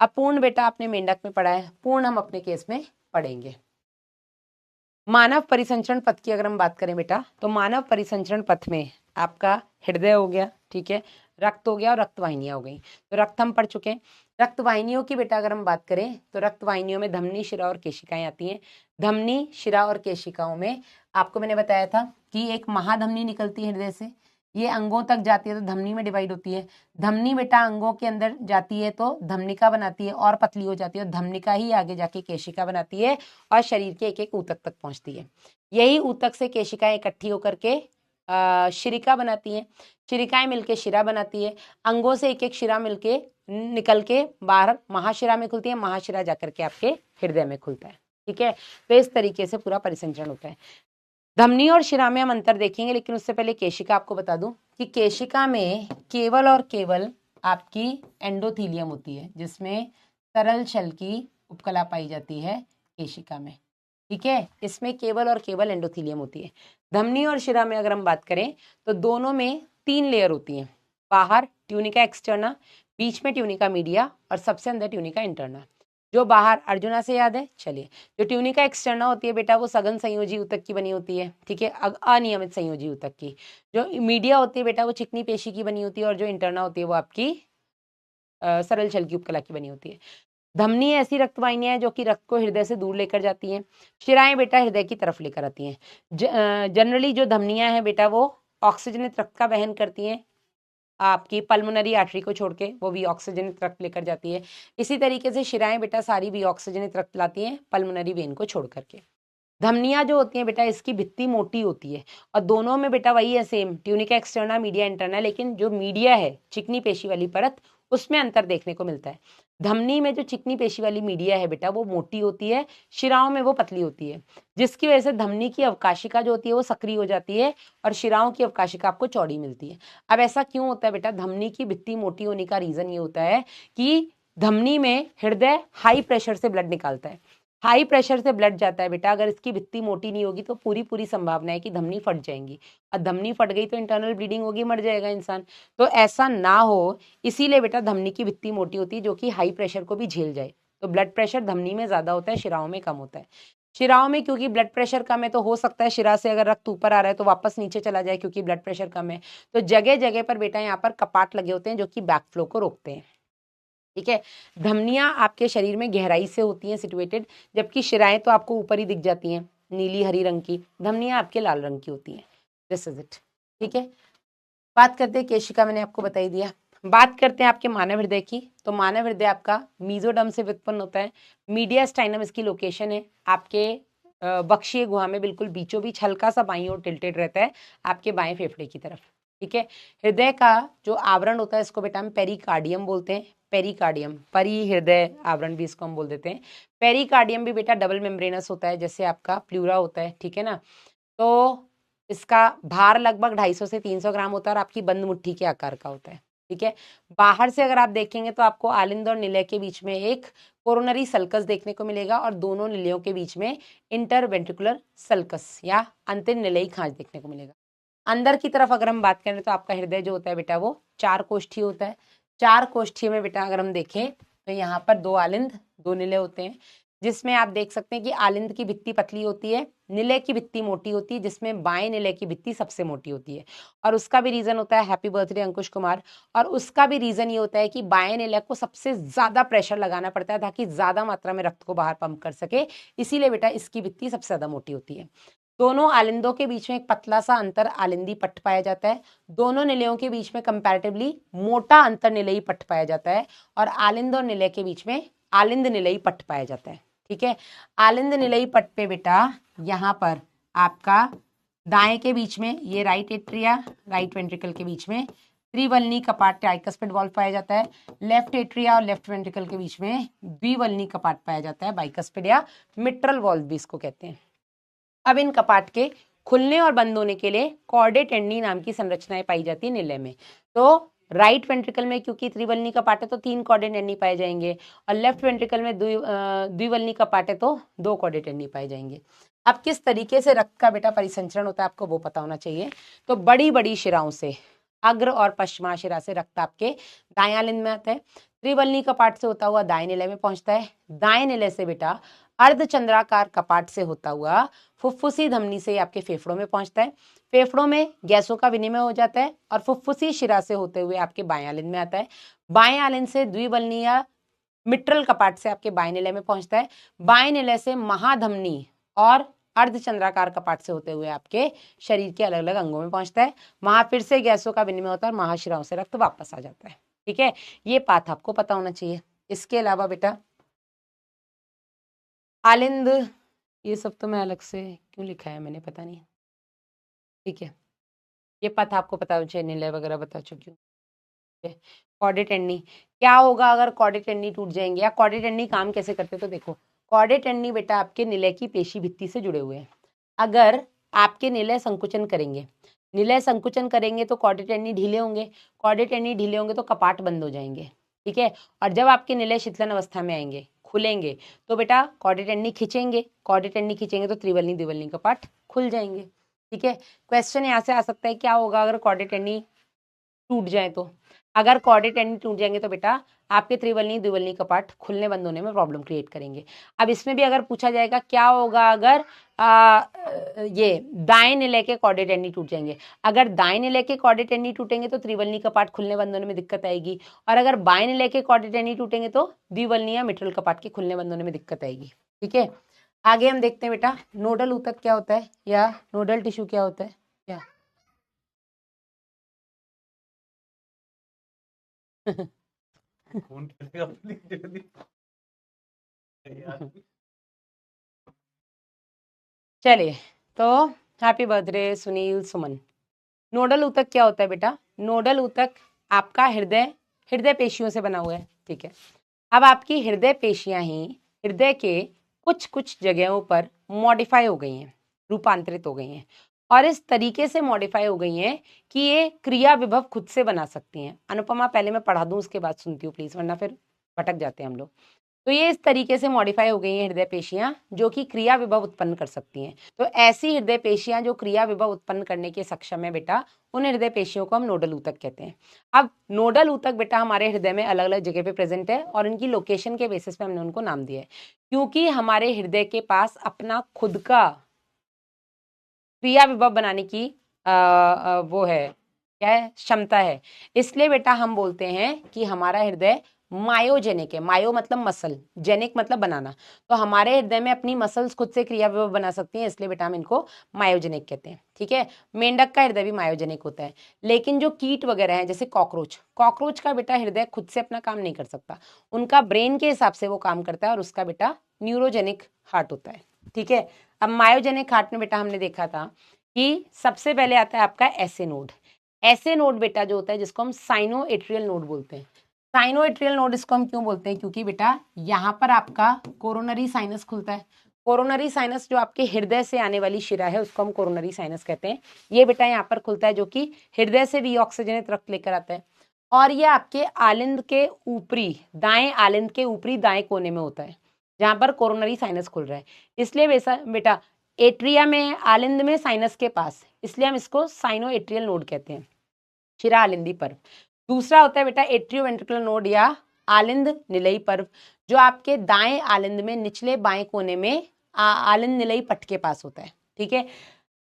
अपूर्ण बेटा आपने मेंढक में पढ़ा है, पूर्ण हम अपने केस में पढ़ेंगे। मानव परिसंचरण पथ की अगर हम बात करें बेटा, तो मानव परिसंचरण पथ में आपका हृदय हो गया, ठीक है, रक्त हो गया और रक्त वाहिनियां हो गई। तो रक्त हम पढ़ चुके हैं। रक्त वाहिनियों की बेटा अगर हम बात करें तो रक्त वाहिनियों में धमनी, शिरा और केशिकाएं आती हैं। धमनी, शिरा और केशिकाओं में आपको मैंने बताया था कि एक महाधमनी निकलती है हृदय से, ये अंगों तक जाती है तो धमनी में डिवाइड होती है। धमनी बेटा अंगों के अंदर जाती है तो धमनिका बनाती है और पतली हो जाती है, और धमनिका ही आगे जाके केशिका बनाती है और शरीर के एक एक ऊतक तक पहुंचती है। यही ऊतक से केशिकाएं इकट्ठी होकर के शिरिका बनाती हैं, शिरिकाएं मिलके शिरा बनाती है, अंगों से एक एक शिरा मिलके निकल के बाहर महाशिरा में खुलती है, महाशिरा जाकर के आपके हृदय में खुलता है। ठीक है, तो इस तरीके से पूरा परिसंचरण होता है। धमनी और शिरा में हम अंतर देखेंगे, लेकिन उससे पहले केशिका आपको बता दूं कि केशिका में केवल और केवल आपकी एंडोथीलियम होती है, जिसमें तरल छल की उपकला पाई जाती है केशिका में। ठीक है, इसमें केवल और केवल एंडोथीलियम होती है। धमनी और शिरा में अगर हम बात करें तो दोनों में 3 लेयर होती हैं, बाहर ट्यूनिका एक्सटर्ना, बीच में ट्यूनिका मीडिया और सबसे अंदर ट्यूनिका इंटरना। जो बाहर अर्जुना से याद है, चलिए, जो ट्यूनिका एक्सटर्ना होती है बेटा वो सघन संयोजी ऊतक की बनी होती है, ठीक है, अनियमित संयोजी ऊतक की। जो मीडिया होती है बेटा वो चिकनी पेशी की बनी होती है, और जो इंटरना होती है वो आपकी सरल छल की उपकला की बनी होती है। धमनी ऐसी रक्त वाहिनियां हैं जो कि रक्त को हृदय से दूर लेकर जाती हैं। शिराएं बेटा हृदय की तरफ लेकर आती हैं। जनरली जो धमनियां हैं बेटा वो ऑक्सीजनित रक्त का वहन करती हैं, आपकी पल्मोनरी आर्टरी को छोड़ के वो भी ऑक्सीजनित रक्त लेकर जाती है। इसी तरीके से शिराएं बेटा सारी भी ऑक्सीजनित रक्त लाती हैं पल्मोनरी वेन को छोड़ करके। धमनियां जो होती हैं बेटा इसकी भित्ति मोटी होती है, और दोनों में बेटा वही है same, tunica externa, media interna, लेकिन जो मीडिया है चिकनी पेशी वाली परत उसमें अंतर देखने को मिलता है। धमनी में जो चिकनी पेशी वाली मीडिया है बेटा वो मोटी होती है, शिराओं में वो पतली होती है, जिसकी वजह से धमनी की अवकाशिका जो होती है वो सक्रिय हो जाती है और शिराओं की अवकाशिका आपको चौड़ी मिलती है। अब ऐसा क्यों होता है बेटा? धमनी की भित्ति मोटी होने का रीजन ये होता है कि धमनी में हृदय हाई प्रेशर से ब्लड निकालता है, हाई प्रेशर से ब्लड जाता है बेटा। अगर इसकी भित्ति मोटी नहीं होगी तो पूरी संभावना है कि धमनी फट जाएंगी, और धमनी फट गई तो इंटरनल ब्लीडिंग होगी, मर जाएगा इंसान। तो ऐसा ना हो इसीलिए बेटा धमनी की भित्ति मोटी होती है जो कि हाई प्रेशर को भी झेल जाए। तो ब्लड प्रेशर धमनी में ज्यादा होता है, शिराओं में कम होता है। शिराओं में क्योंकि ब्लड प्रेशर कम है तो हो सकता है शिरा से अगर रक्त ऊपर आ रहा है तो वापस नीचे चला जाए क्योंकि ब्लड प्रेशर कम है। तो जगह जगह पर बेटा यहाँ पर कपाट लगे होते हैं जो कि बैकफ्लो को रोकते हैं। ठीक है, धमनियां आपके शरीर में गहराई से होती हैं सिचुएटेड, जबकि शिराएं तो आपको ऊपर ही दिख जाती हैं, नीली हरी रंग की, धमनियां आपके लाल रंग की होती हैं। This is it. ठीक है, बात करते हैं केशिका, मैंने आपको बता ही दिया। बात करते हैं आपके मानव हृदय की, तो मानव हृदय आपका मीजोडर्म से उत्पन्न होता है। मीडियास्टाइनम इसकी लोकेशन है, आपके बक्षीय गुहा में बिल्कुल बीचों बीच हल्का सा बाईं ओर टिल्टेड रहता है, आपके बाएं फेफड़े की तरफ। ठीक है, हृदय का जो आवरण होता है इसको बेटा हम पेरिकार्डियम बोलते हैं, पेरिकार्डियम, परी हृदय आवरण भी इसको हम बोल देते हैं। पेरिकार्डियम भी बेटा डबल मेम्ब्रेनस होता है, जैसे आपका प्लूरा होता है, ठीक है ना। तो इसका भार लगभग 250 से 300 ग्राम होता है और आपकी बंद मुट्ठी के आकार का होता है। ठीक है, बाहर से अगर आप देखेंगे तो आपको आलिंद और निलय के बीच में एक कोरोनरी सल्कस देखने को मिलेगा और दोनों निलयों के बीच में इंटरवेंट्रिकुलर सल्कस या अंतर निलयी खांच देखने को मिलेगा। अंदर की तरफ अगर हम बात करें तो आपका हृदय जो होता है बेटा वो 4 कोष्ठीय होता है। 4 कोष्ठीय में बेटा अगर हम देखें तो यहाँ पर 2 आलिंद 2 निलय होते हैं, जिसमें आप देख सकते हैं कि आलिंद की भित्ति पतली होती है, निलय की भित्ति मोटी होती है, जिसमें बाएं निलय की भित्ति सबसे मोटी होती है। और उसका भी रीजन होता है, हैप्पी बर्थडे अंकुश कुमार, और उसका भी रीजन ये होता है कि बाएं निलय को सबसे ज्यादा प्रेशर लगाना पड़ता है ताकि ज्यादा मात्रा में रक्त को बाहर पंप कर सके, इसीलिए बेटा इसकी भित्ति सबसे ज्यादा मोटी होती है। दोनों आलिंदों के बीच में एक पतला सा अंतर आलिंदी पट्ट पाया जाता है। दोनों निलयों के बीच में कंपैरेटिवली मोटा अंतर निलयी पट्ट पाया जाता है और आलिंद और निलय के बीच में आलिंद निलयी पट्ट पाया जाता है। ठीक है, आलिंद निलयी पट्ट पे बेटा यहाँ पर आपका दाएं के बीच में ये राइट एट्रिया राइट वेंट्रिकल के बीच में त्रिवलनी कपाट ट्राइकस्पिड वॉल्व पाया जाता है। लेफ्ट एट्रिया और लेफ्ट वेंट्रिकल के बीच में द्विवलनी कपाट पाया जाता है, बाइकस्पिड या मिट्रल वॉल्व भी इसको कहते हैं। अब इन कपाट के खुलने और बंद होने के लिए कॉर्डेट एंडी नाम की संरचनाएं पाई जाती है निलय में। तो राइट वेंट्रिकल में क्योंकि त्रिवलनी कपाट है तो 3 कॉर्डेट एंडी पाए जाएंगे और लेफ्ट वेंट्रिकल में द्विवलनी कपाट है तो 2 कॉर्डेट एंडी पाए जाएंगे। अब किस तरीके से रक्त का बेटा परिसंचरण होता है आपको वो पता होना चाहिए। तो बड़ी बड़ी शिराओं से, अग्र और पश्चिमा शिरा से रक्त आपके दाएं आलिंद में आता है, त्रिवलनी कपाट से होता हुआ दाएं निलय में पहुंचता है, दाएं निलय से बेटा अर्धचंद्राकार कपाट से होता हुआ फुफ्फुसी धमनी से आपके फेफड़ों में पहुंचता है, फेफड़ों में गैसों का विनिमय हो जाता है और फुफ्फुसी शिरा से होते हुए आपके बाएं आलिंद में आता है, बाएं आलिंद से द्विवलनी या मिट्रल कपाट से आपके बाएं निलय में पहुंचता है, बाएं निलय से महाधमनी और अर्धचंद्राकार कपाट से होते हुए आपके शरीर के अलग अलग अंगों में पहुंचता है, वहां फिर से गैसों का विनिमय होता है और महाशिराओं से रक्त वापस आ जाता है। ठीक है, ये पाथ आपको पता होना चाहिए। इसके अलावा बेटा आलिंद, ये सब तो मैं अलग से क्यों लिखा है मैंने पता नहीं। ठीक है, ये पथ आपको पता होना चाहिए, निलय वगैरह बता चुकी हूँ। कॉर्डेट एंडी, क्या होगा अगर कॉर्डेट एंडी टूट जाएंगे या कॉर्डेट एंडी काम कैसे करते, तो देखो कॉर्डेट एंडी बेटा आपके निलय की पेशी भित्ति से जुड़े हुए हैं। अगर आपके निलय संकुचन करेंगे, निलय संकुचन करेंगे तो कॉर्डेट एंडी ढीले होंगे, कॉर्डेट एंडी ढीले होंगे तो कपाट बंद हो जाएंगे। ठीक है, और जब आपके निलय शीतलन अवस्था में आएंगे, खुलेंगे, तो बेटा कॉर्डेट एंडी खींचेंगे, कॉर्डेट एंडी खींचेंगे तो त्रिवलनी द्विवलनी कपाट खुल जाएंगे। ठीक है, क्वेश्चन यहाँ से आ सकता है क्या होगा अगर कॉर्डेट एंडी टूट जाए तो, अगर कॉर्डेट एंडी टूट जाएंगे तो बेटा आपके त्रिवलनी द्विवलनी कपाट खुलने बंद होने में प्रॉब्लम क्रिएट करेंगे। अब इसमें भी अगर पूछा जाएगा क्या होगा अगर ये दाएं निलय के कॉर्डेट एंडी टूट जाएंगे, अगर दाएं निलय के कॉर्डेट एंडी टूटेंगे तो त्रिवलनी कपाट खुलने बंद होने में दिक्कत आएगी, और अगर बाएं निलय के कॉर्डेट एंडी टूटेंगे तो द्विवलनी या मिट्रल कपाट के खुलने बंद होने में दिक्कत आएगी। ठीक है, आगे हम देखते हैं बेटा नोडल ऊतक क्या होता है या नोडल टिश्यू क्या होता है। क्या चलिए, तो हैप्पी बर्थडे सुनील सुमन। नोडल ऊतक क्या होता है बेटा, नोडल ऊतक आपका हृदय पेशियों से बना हुआ है। ठीक है, अब आपकी हृदय पेशियां ही हृदय के कुछ कुछ जगहों पर मॉडिफाई हो गई हैं, रूपांतरित हो गई हैं, और इस तरीके से मॉडिफाई हो गई हैं कि ये क्रिया विभव खुद से बना सकती हैं। अनुपमा पहले मैं पढ़ा दूं उसके बाद सुनती हूँ प्लीज, वरना फिर भटक जाते हैं हम लोग। तो ये इस तरीके से मॉडिफाई हो गई हैं हृदय पेशियां जो कि क्रिया विभव उत्पन्न कर सकती हैं। तो ऐसी हृदय पेशियां जो क्रिया विभव उत्पन्न करने के सक्षम है बेटा, उन हृदय पेशियों को हम नोडल ऊतक कहते हैं। अब नोडल ऊतक बेटा हमारे हृदय में अलग अलग जगह पे प्रेजेंट है और इनकी लोकेशन के बेसिस पे हमने उनको नाम दिया है, क्योंकि हमारे हृदय के पास अपना खुद का क्रिया विभव बनाने की वो है, क्या है, क्षमता है। इसलिए बेटा हम बोलते हैं कि हमारा हृदय मायोजेनिक है। मायो मतलब मसल, जेनिक मतलब बनाना, तो हमारे हृदय में अपनी मसल्स खुद से क्रिया विभव बना सकती हैं, इसलिए बेटा हम इनको मायोजेनिक कहते हैं। ठीक है, मेंढक का हृदय भी मायोजेनिक होता है, लेकिन जो कीट वगैरह हैं जैसे कॉकरोच का बेटा हृदय खुद से अपना काम नहीं कर सकता, उनका ब्रेन के हिसाब से वो काम करता है और उसका बेटा न्यूरोजेनिक हार्ट होता है। ठीक है, अब मायोजेनिक हार्ट में बेटा हमने देखा था कि सबसे पहले आता है आपका ऐसे नोड बेटा जो होता है जिसको हम साइनो एट्रियल नोड बोलते हैं। साइनो एट्रियल नोड इसको हम क्यों बोलते हैं, क्योंकि बेटा यहाँ पर आपका कोरोनरी साइनस खुलता है, कोरोनरी साइनस जो आपके हृदय से आने वाली शिरा है उसको हम कोरोनरी साइनस कहते हैं। ये बेटा यहाँ पर खुलता है जो कि हृदय से रीऑक्सीजनित रक्त लेकर आता है, और ये आपके आलिंद के ऊपरी, दाएं आलिंद के ऊपरी दाएं कोने में होता है जहां पर कोरोनरी साइनस खुल रहा है। इसलिए बेटा एट्रिया में, आलिंद में, साइनस के पास, इसलिए हम इसको साइनो एट्रियल नोड कहते हैं, शिरा आलिंदी पर्व। दूसरा होता है बेटा एट्रियोवेंट्रिकुलर नोड या आलिंद निलयी पर्व, जो आपके दाएं आलिंद में निचले बाएं कोने में आलिंद निलयी पट्ट के पास होता है। ठीक है,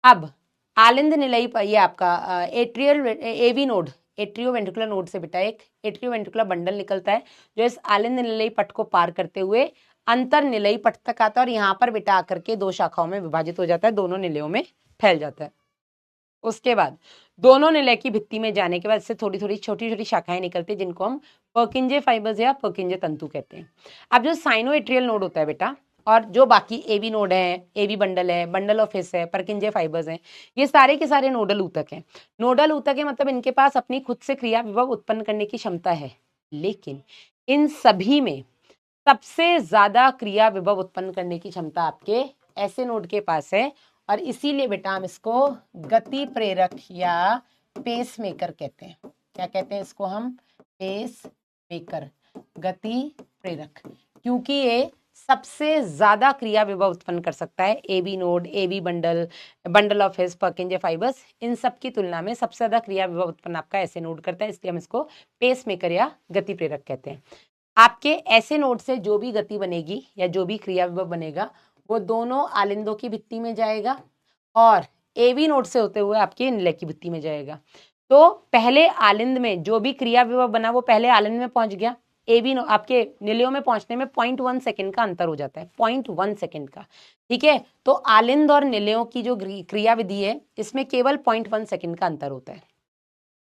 अब आलिंद निलयी ये आपका atrial AV node, atrioventricular node से बेटा एक एट्रियोवेंट्रिकुलर बंडल निकलता है जो इस आलिंद निलयी पट्ट को पार करते हुए अंतर निलयी पट्ट तक आता है, और यहाँ पर बेटा आकर के दो शाखाओं में विभाजित हो जाता है, दोनों निलयों में फैल जाता है। उसके बाद दोनों निलय की भित्ति में जाने के बाद इससे थोड़ी थोड़ी छोटी छोटी शाखाएं निकलती है जिनको हम पर्किंजे फाइबर्स या पर्किंजे तंतु कहते हैं। अब जो साइनो एट्रियल नोड होता है बेटा, और जो बाकी एवी नोड है, एवी बंडल है, बंडल ऑफ हिस है, पर्किंजे फाइबर्स हैं, ये सारे के सारे नोडल ऊतक हैं। नोडल ऊतक है मतलब इनके पास अपनी खुद से क्रिया विभव उत्पन्न करने की क्षमता है, लेकिन इन सभी में सबसे ज्यादा क्रिया विभव उत्पन्न करने की क्षमता आपके ऐसे नोड के पास है, और इसीलिए बेटा हम इसको गति प्रेरक या पेस मेकर कहते हैं। क्या कहते हैं इसको हम? पेस मेकर, गति प्रेरक, क्योंकि ये सबसे ज्यादा क्रिया विभव उत्पन्न कर सकता है। AV node, AV bundle, bundle of His, Purkinje fibres, इन सब की तुलना में सबसे ज्यादा क्रिया विभव उत्पन्न आपका ऐसे नोड करता है, इसलिए हम इसको पेस मेकर या गति प्रेरक कहते हैं। आपके ऐसे नोड से जो भी गति बनेगी या जो भी क्रिया विभव बनेगा वो दोनों आलिंदों की भित्ति में जाएगा और एवी नोड से होते हुए आपके निलय की भित्ति में जाएगा। तो पहले आलिंद में जो भी क्रिया विभव बना वो पहले आलिंद में पहुंच गया, एवी आपके निलयों में पहुंचने में 0.1 सेकंड का अंतर हो जाता है, 0.1 सेकंड का। ठीक है, तो आलिंद और निलयों की जो क्रिया विधि है इसमें केवल 0.1 सेकंड का अंतर होता है।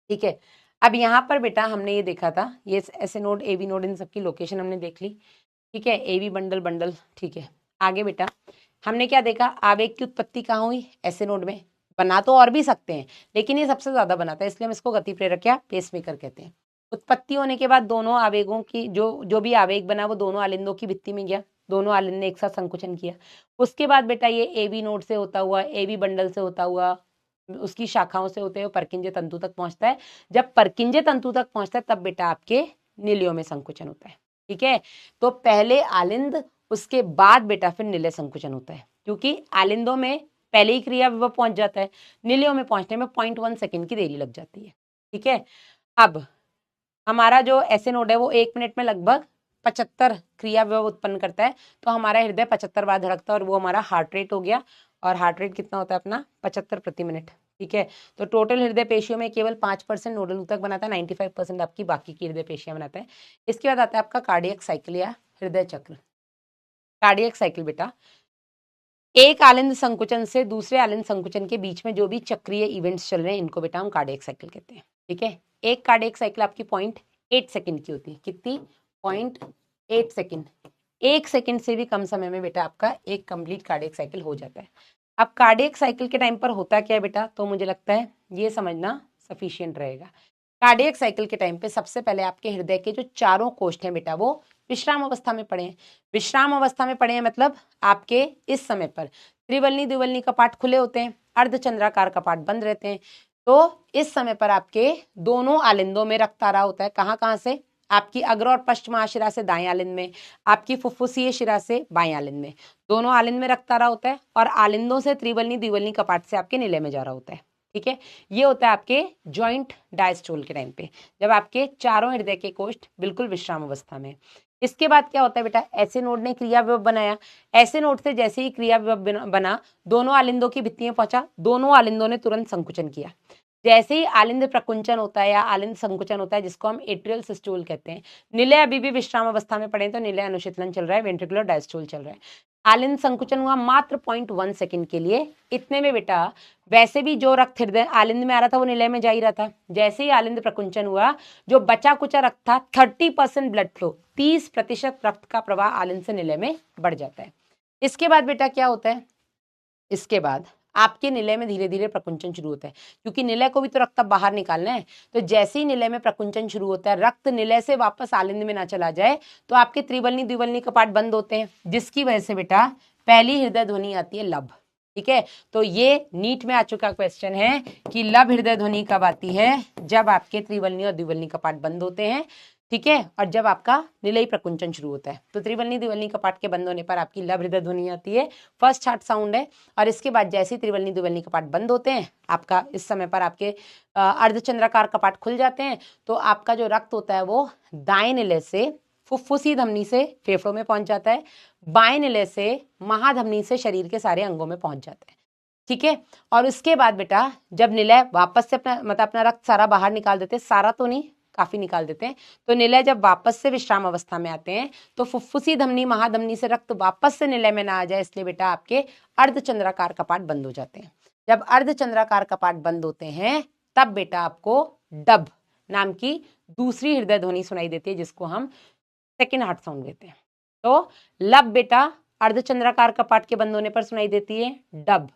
ठीक है, अब यहाँ पर बेटा हमने ये देखा था, ये ऐसे नोड, एवी नोड, इन सबकी लोकेशन हमने देख ली। ठीक है, एवी बंडल, बंडल। ठीक है, आगे बेटा हमने क्या देखा? आवेग की उत्पत्ति कहाँ हुई? ऐसे नोड में। बना तो और भी सकते हैं लेकिन ये सबसे ज्यादा बनाता है, इसलिए हम इसको गति प्रेरक या पेसमेकर कहते हैं। उत्पत्ति होने के बाद दोनों आवेगों की जो भी आवेग बना वो दोनों आलिंदों की भित्ति में गया, दोनों आलिंद ने एक साथ संकुचन किया। उसके बाद बेटा ये एवी नोड से होता हुआ, एवी बंडल से होता हुआ, उसकी शाखाओं से होते हुए पर्किंजे तंतु तक पहुंचता है। जब पर्किंजे तंतु तक पहुंचता है तब बेटा आपके निलयों में संकुचन होता है। ठीक है, तो पहले आलिंद, उसके बाद बेटा फिर निलय संकुचन होता है, क्योंकि आलिंदों में पहले ही क्रिया विभव पहुंच जाता है, निलयों में पहुंचने में 0.1 सेकंड की देरी लग जाती है। ठीक है, अब हमारा जो ऐसे नोड है वो 1 मिनट में लगभग 75 क्रिया विभव उत्पन्न करता है, तो हमारा हृदय 75 बार धड़कता है और वो हमारा हार्ट रेट हो गया। और हार्ट रेट कितना होता है अपना? 75 प्रति मिनट। ठीक है, तो टोटल हृदय पेशियों में केवल 5% नोडल ऊतक बनाता है, 95% आपकी बाकी की हृदय पेशियां बनाता है। इसके बाद आता है आपका कार्डियक साइकिल या हृदय चक्र। कार्डियक साइकिल बेटा एक आलिंद संकुचन से दूसरे आलिंद संकुचन के बीच में जो भी चक्रीय इवेंट्स चल रहे हैं इनको बेटा हम कार्डियक साइकिल कहते हैं। ठीक है, एक कार्डियक साइकिल आपकी 0.8 सेकंड की होती है। कितनी? 0.8 सेकंड। 1 सेकंड से भी कम समय में बेटा आपका एक कंप्लीट कार्डियक साइकिल हो जाता है। अब कार्डियक साइकिल के टाइम पर होता क्या है बेटा, तो मुझे लगता है ये समझना सफिशियंट रहेगा। कार्डियक साइकिल के टाइम पे सबसे पहले आपके हृदय के जो चारों कोष्ठ हैं बेटा वो विश्राम अवस्था में पड़े हैं। विश्राम अवस्था में पड़े हैं मतलब आपके इस समय पर त्रिवलनी द्विवलनी कपाट खुले होते हैं, अर्धचंद्राकार कपाट बंद रहते हैं। तो इस समय पर आपके दोनों आलिंदों में रक्त आ रहा होता है। कहाँ कहाँ से? आपकी अग्र और पश्च महाशिरा से दाएं आलिंद में, आपकी फुफ्फुसीय शिरा से बाएं आलिंद में, दोनों आलिंद में रक्त आ रहा होता है, और आलिंदों से त्रिवलनी द्विवलनी कपाट से आपके निलय में जा रहा होता है। ठीक है, ये होता है आपके जॉइंट डायस्टोल के टाइम पे, जब आपके चारों हृदय के कोष्ठ बिल्कुल विश्राम अवस्था में। इसके बाद क्या होता है बेटा? ऐसे नोड ने क्रिया विभव बनाया। ऐसे नोड से जैसे ही क्रिया विभव बना, दोनों आलिंदों की भित्ति में पहुंचा, दोनों आलिंदों ने तुरंत संकुचन किया। जैसे ही आलिंद प्रकुंचन होता है या आलिंद संकुचन होता है, जिसको हम एट्रियल सिस्टोल कहते हैं, निलय अभी भी विश्राम अवस्था में पड़े तो निलय अनुशीतलन चल रहा है, वेंट्रिकुलर डायस्टोल चल रहा है। आलिंद संकुचन हुआ मात्र 0.1 सेकंड के लिए। इतने में बेटा वैसे भी जो रक्त हृदय आलिंद में आ रहा था वो निलय में जा ही रहा था। जैसे ही आलिंद प्रकुंचन हुआ, जो बचा कुचा रक्त था, 30% ब्लड फ्लो, 30% रक्त का प्रवाह आलिंद से निलय में बढ़ जाता है। इसके बाद बेटा क्या होता है? इसके बाद आपके निलय में धीरे धीरे प्रकुंचन शुरू होता है, क्योंकि निलय को भी तो रक्त बाहर निकालना है। तो जैसे ही निलय में प्रकुंचन शुरू होता है, रक्त निलय से वापस आलिंद में ना चला जाए, तो आपके त्रिवलनी द्विवलनी कपाट बंद होते हैं, जिसकी वजह से बेटा पहली हृदय ध्वनि आती है लब। ठीक है, तो ये नीट में आ चुका क्वेश्चन है कि लब हृदय ध्वनि कब आती है, जब आपके त्रिवलनी और द्विवलनी कपाट बंद होते हैं। ठीक है, और जब आपका निलयी प्रकुंचन शुरू होता है। तो त्रिवलनी द्विवलनी कपाट के बंद होने पर आपकी लब हृदय ध्वनि आती है, फर्स्ट हार्ट साउंड है। और इसके बाद जैसे ही त्रिवलनी द्विवलनी कपाट बंद होते हैं, आपका इस समय पर आपके अर्धचंद्राकार कपाट खुल जाते हैं, तो आपका जो रक्त होता है वो दाएं निलय से फुफ्फुसी धमनी से फेफड़ों में पहुंच जाता है, बाएं निलय से महाधमनी से शरीर के सारे अंगों में पहुंच जाता है। ठीक है, और उसके बाद बेटा जब निलय वापस से अपना रक्त सारा बाहर निकाल देते हैं, सारा तो नहीं, काफी निकाल देते हैं, तो निलय जब वापस से विश्राम अवस्था में आते हैं तो फुफ्फुसी धमनी महाधमनी से रक्त वापस से निलय में ना आ जाए, इसलिए बेटा आपके अर्धचंद्राकार कपाट बंद हो जाते हैं। जब अर्धचंद्राकार कपाट बंद होते हैं तब बेटा आपको डब नाम की दूसरी हृदय ध्वनि सुनाई देती है, जिसको हम सेकेंड हार्ट साउंड कहते हैं। तो लब बेटा अर्धचंद्राकार कपाट के बंद होने पर सुनाई देती है, डब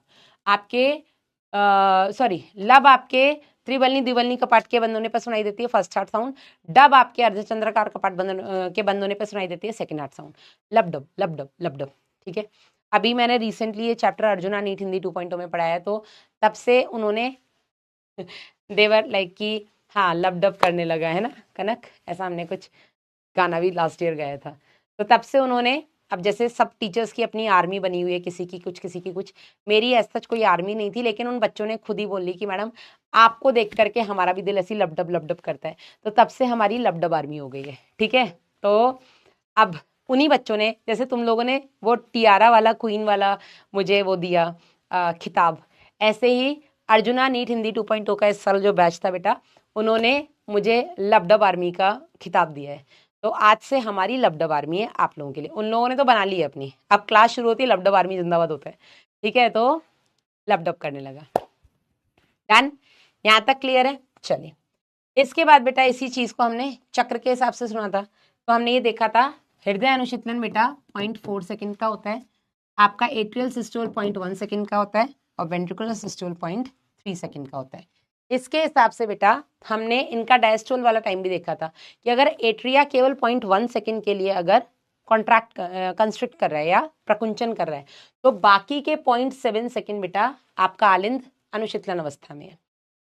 आपके लब आपके त्रिवलनी द्विवलनी कपाट के बंद होने पर सुनाई देती है, फर्स्ट हार्ट साउंड। डब आपके अर्धचंद्राकार कपाट के बंद होने पर सुनाई देती है, सेकेंड हार्ट साउंड। लब डब लब डब लब डब। ठीक है, अभी मैंने रिसेंटली ये चैप्टर अर्जुना नीट हिंदी 2.0 में पढ़ाया है, तो तब से उन्होंने देवर लाइक कि हाँ लब डब करने लगा है ना कनक, ऐसा हमने कुछ गाना भी लास्ट ईयर गाया था। तो तब से उन्होंने, अब जैसे सब टीचर्स की अपनी आर्मी बनी हुई है, किसी की कुछ किसी की कुछ, मेरी ऐसा कोई आर्मी नहीं थी, लेकिन उन बच्चों ने खुद ही बोली कि मैडम आपको देख करके हमारा भी दिल ऐसी लबडब करता है, तो तब से हमारी लबडब आर्मी हो गई है। ठीक है, तो अब उन्हीं बच्चों ने, जैसे तुम लोगों ने वो टियारा वाला क्वीन वाला मुझे वो दिया खिताब, ऐसे ही अर्जुना नीट हिंदी 2.0 का इस साल जो बैच था बेटा, उन्होंने मुझे लबडब आर्मी का खिताब दिया है। तो आज से हमारी लबडब आर्मी है आप लोगों के लिए। उन लोगों ने तो बना ली है अपनी, अब क्लास शुरू होती है लबडब आर्मी जिंदाबाद होता है। ठीक है, तो लबडब करने लगा। डन, यहाँ तक क्लियर है। चलिए, इसके बाद बेटा इसी चीज को हमने चक्र के हिसाब से सुना था, तो हमने ये देखा था हृदय अनुशीतलन बेटा 0.4 सेकंड का होता है, आपका एट्रियल सिस्टोल 0.1 सेकंड का होता है, और वेंट्रिकुलर सिस्टोल 0.3 सेकंड का होता है। इसके हिसाब से बेटा हमने इनका डायस्टोल वाला टाइम भी देखा था कि अगर एट्रिया केवल 0.1 सेकंड के लिए अगर कंस्ट्रिक्ट कर रहा है या प्रकुंचन कर रहा है, तो बाकी के 0.7 सेकंड बेटा आपका आलिंद अनुशीतलन अवस्था में है।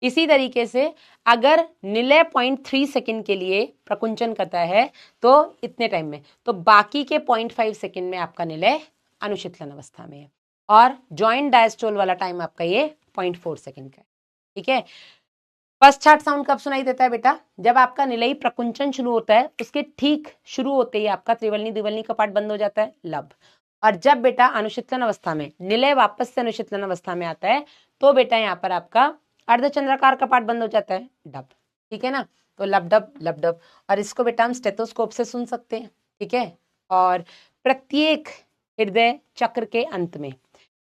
इसी तरीके से अगर निलय 0.3 सेकंड के लिए प्रकुंचन करता है तो इतने टाइम में, तो बाकी के 0.5 सेकंड में आपका निलय अनुशीतलन अवस्था में है, और जॉइंट डायस्टोल वाला टाइम आपका ये 0.4 सेकंड का है। ठीक है, फर्स्ट हार्ट साउंड कब सुनाई देता है बेटा, जब आपका निलयी प्रकुंचन शुरू होता है, उसके ठीक शुरू होते ही आपका त्रिवलनी द्विवलनी कपाट बंद हो जाता है, लब। और जब बेटा अनुशीतलन अवस्था में निलय वापस से अनुशीतलन अवस्था में आता है, तो बेटा यहाँ पर आपका अर्धचंद्राकार कपाट बंद हो जाता है, डब। ठीक है ना, तो लब डब, और इसको बेटा हम स्टेथोस्कोप से सुन सकते हैं। ठीक है, और प्रत्येक हृदय चक्र के अंत में,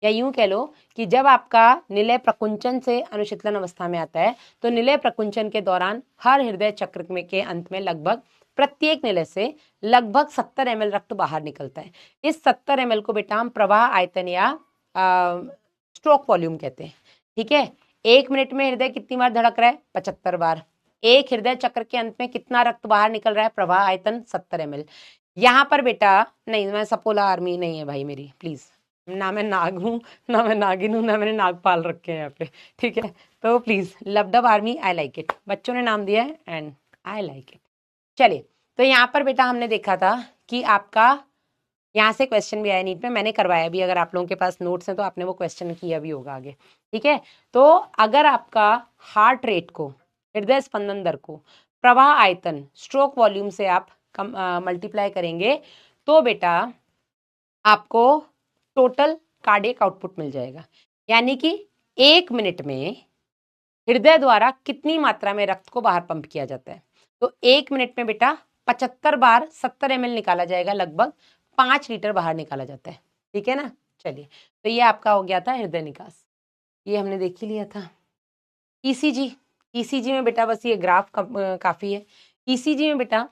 या यूं कह लो कि जब आपका निलय प्रकुंचन से अनुशीतलन अवस्था में आता है, तो निलय प्रकुंचन के दौरान हर हृदय चक्र में के अंत में लगभग प्रत्येक निलय से लगभग 70 ml रक्त बाहर निकलता है। इस 70 ml को बेटा हम प्रवाह आयतन या स्ट्रोक वॉल्यूम कहते हैं। ठीक है, 1 मिनट में हृदय कितनी बार धड़क रहा है, 75 बार। एक हृदय चक्र के अंत में कितना रक्त बाहर निकल रहा है, प्रवाह आयतन 70 ml। यहाँ पर बेटा नहीं, मैं सपोला आर्मी नहीं है भाई मेरी, प्लीज, ना मैं नाग हूँ, ना मैं नागिन हूँ, ना मैंने नाग पाल रखे हैं यहाँ पे। ठीक है, तो please लबडब army, I like it, बच्चों ने नाम दिया है एंड आई लाइक इट। चलिए, तो यहाँ पर बेटा हमने देखा था कि आपका यहाँ से क्वेश्चन भी आया नीट में, मैंने करवाया भी, अगर आप लोगों के पास नोट्स हैं तो आपने वो क्वेश्चन किया भी होगा आगे। ठीक है, तो अगर आपका हार्ट रेट को, हृदय स्पंदन दर को प्रवाह आयतन स्ट्रोक वॉल्यूम से आप मल्टीप्लाई करेंगे, तो बेटा आपको टोटल कार्डियक आउटपुट मिल जाएगा। यानी कि 1 मिनट में हृदय द्वारा कितनी मात्रा में रक्त को बाहर पंप किया जाता है, तो 1 मिनट में बेटा 75 बार 70 ml निकाला जाएगा, लगभग 5 लीटर बाहर निकाला जाता है। ठीक है ना, चलिए, तो ये आपका हो गया था हृदय निकास, ये हमने देख ही लिया था। ईसीजी में बेटा बस ये ग्राफ काफी है। ईसीजी में बेटा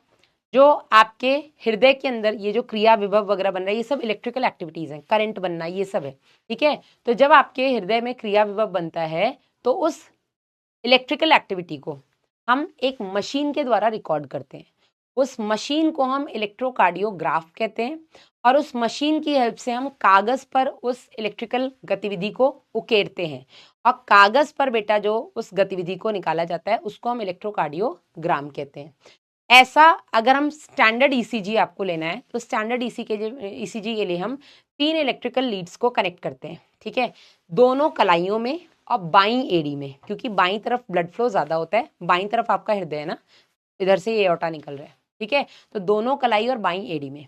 जो आपके हृदय के अंदर ये जो क्रिया विभव वगैरह बन रहा है, ये सब इलेक्ट्रिकल एक्टिविटीज हैं, करंट बनना ये सब है। ठीक है, तो जब आपके हृदय में क्रिया विभव बनता है, तो उस इलेक्ट्रिकल एक्टिविटी को हम एक मशीन के द्वारा रिकॉर्ड करते हैं। उस मशीन को हम इलेक्ट्रोकार्डियोग्राफ कहते हैं, और उस मशीन की हेल्प से हम कागज पर उस इलेक्ट्रिकल गतिविधि को उकेरते हैं, और कागज पर बेटा जो उस गतिविधि को निकाला जाता है उसको हम इलेक्ट्रोकार्डियोग्राम कहते हैं। ऐसा अगर हम स्टैंडर्ड ईसीजी आपको लेना है तो स्टैंडर्ड ईसीजी के लिए हम 3 इलेक्ट्रिकल लीड्स को कनेक्ट करते हैं, ठीक है, दोनों कलाइयों में और बाईं एड़ी में, क्योंकि बाईं तरफ ब्लड फ्लो ज्यादा होता है, बाईं तरफ आपका हृदय है ना, इधर से ये एओर्टा निकल रहा है, ठीक है, तो दोनों कलाई और बाईं एड़ी में।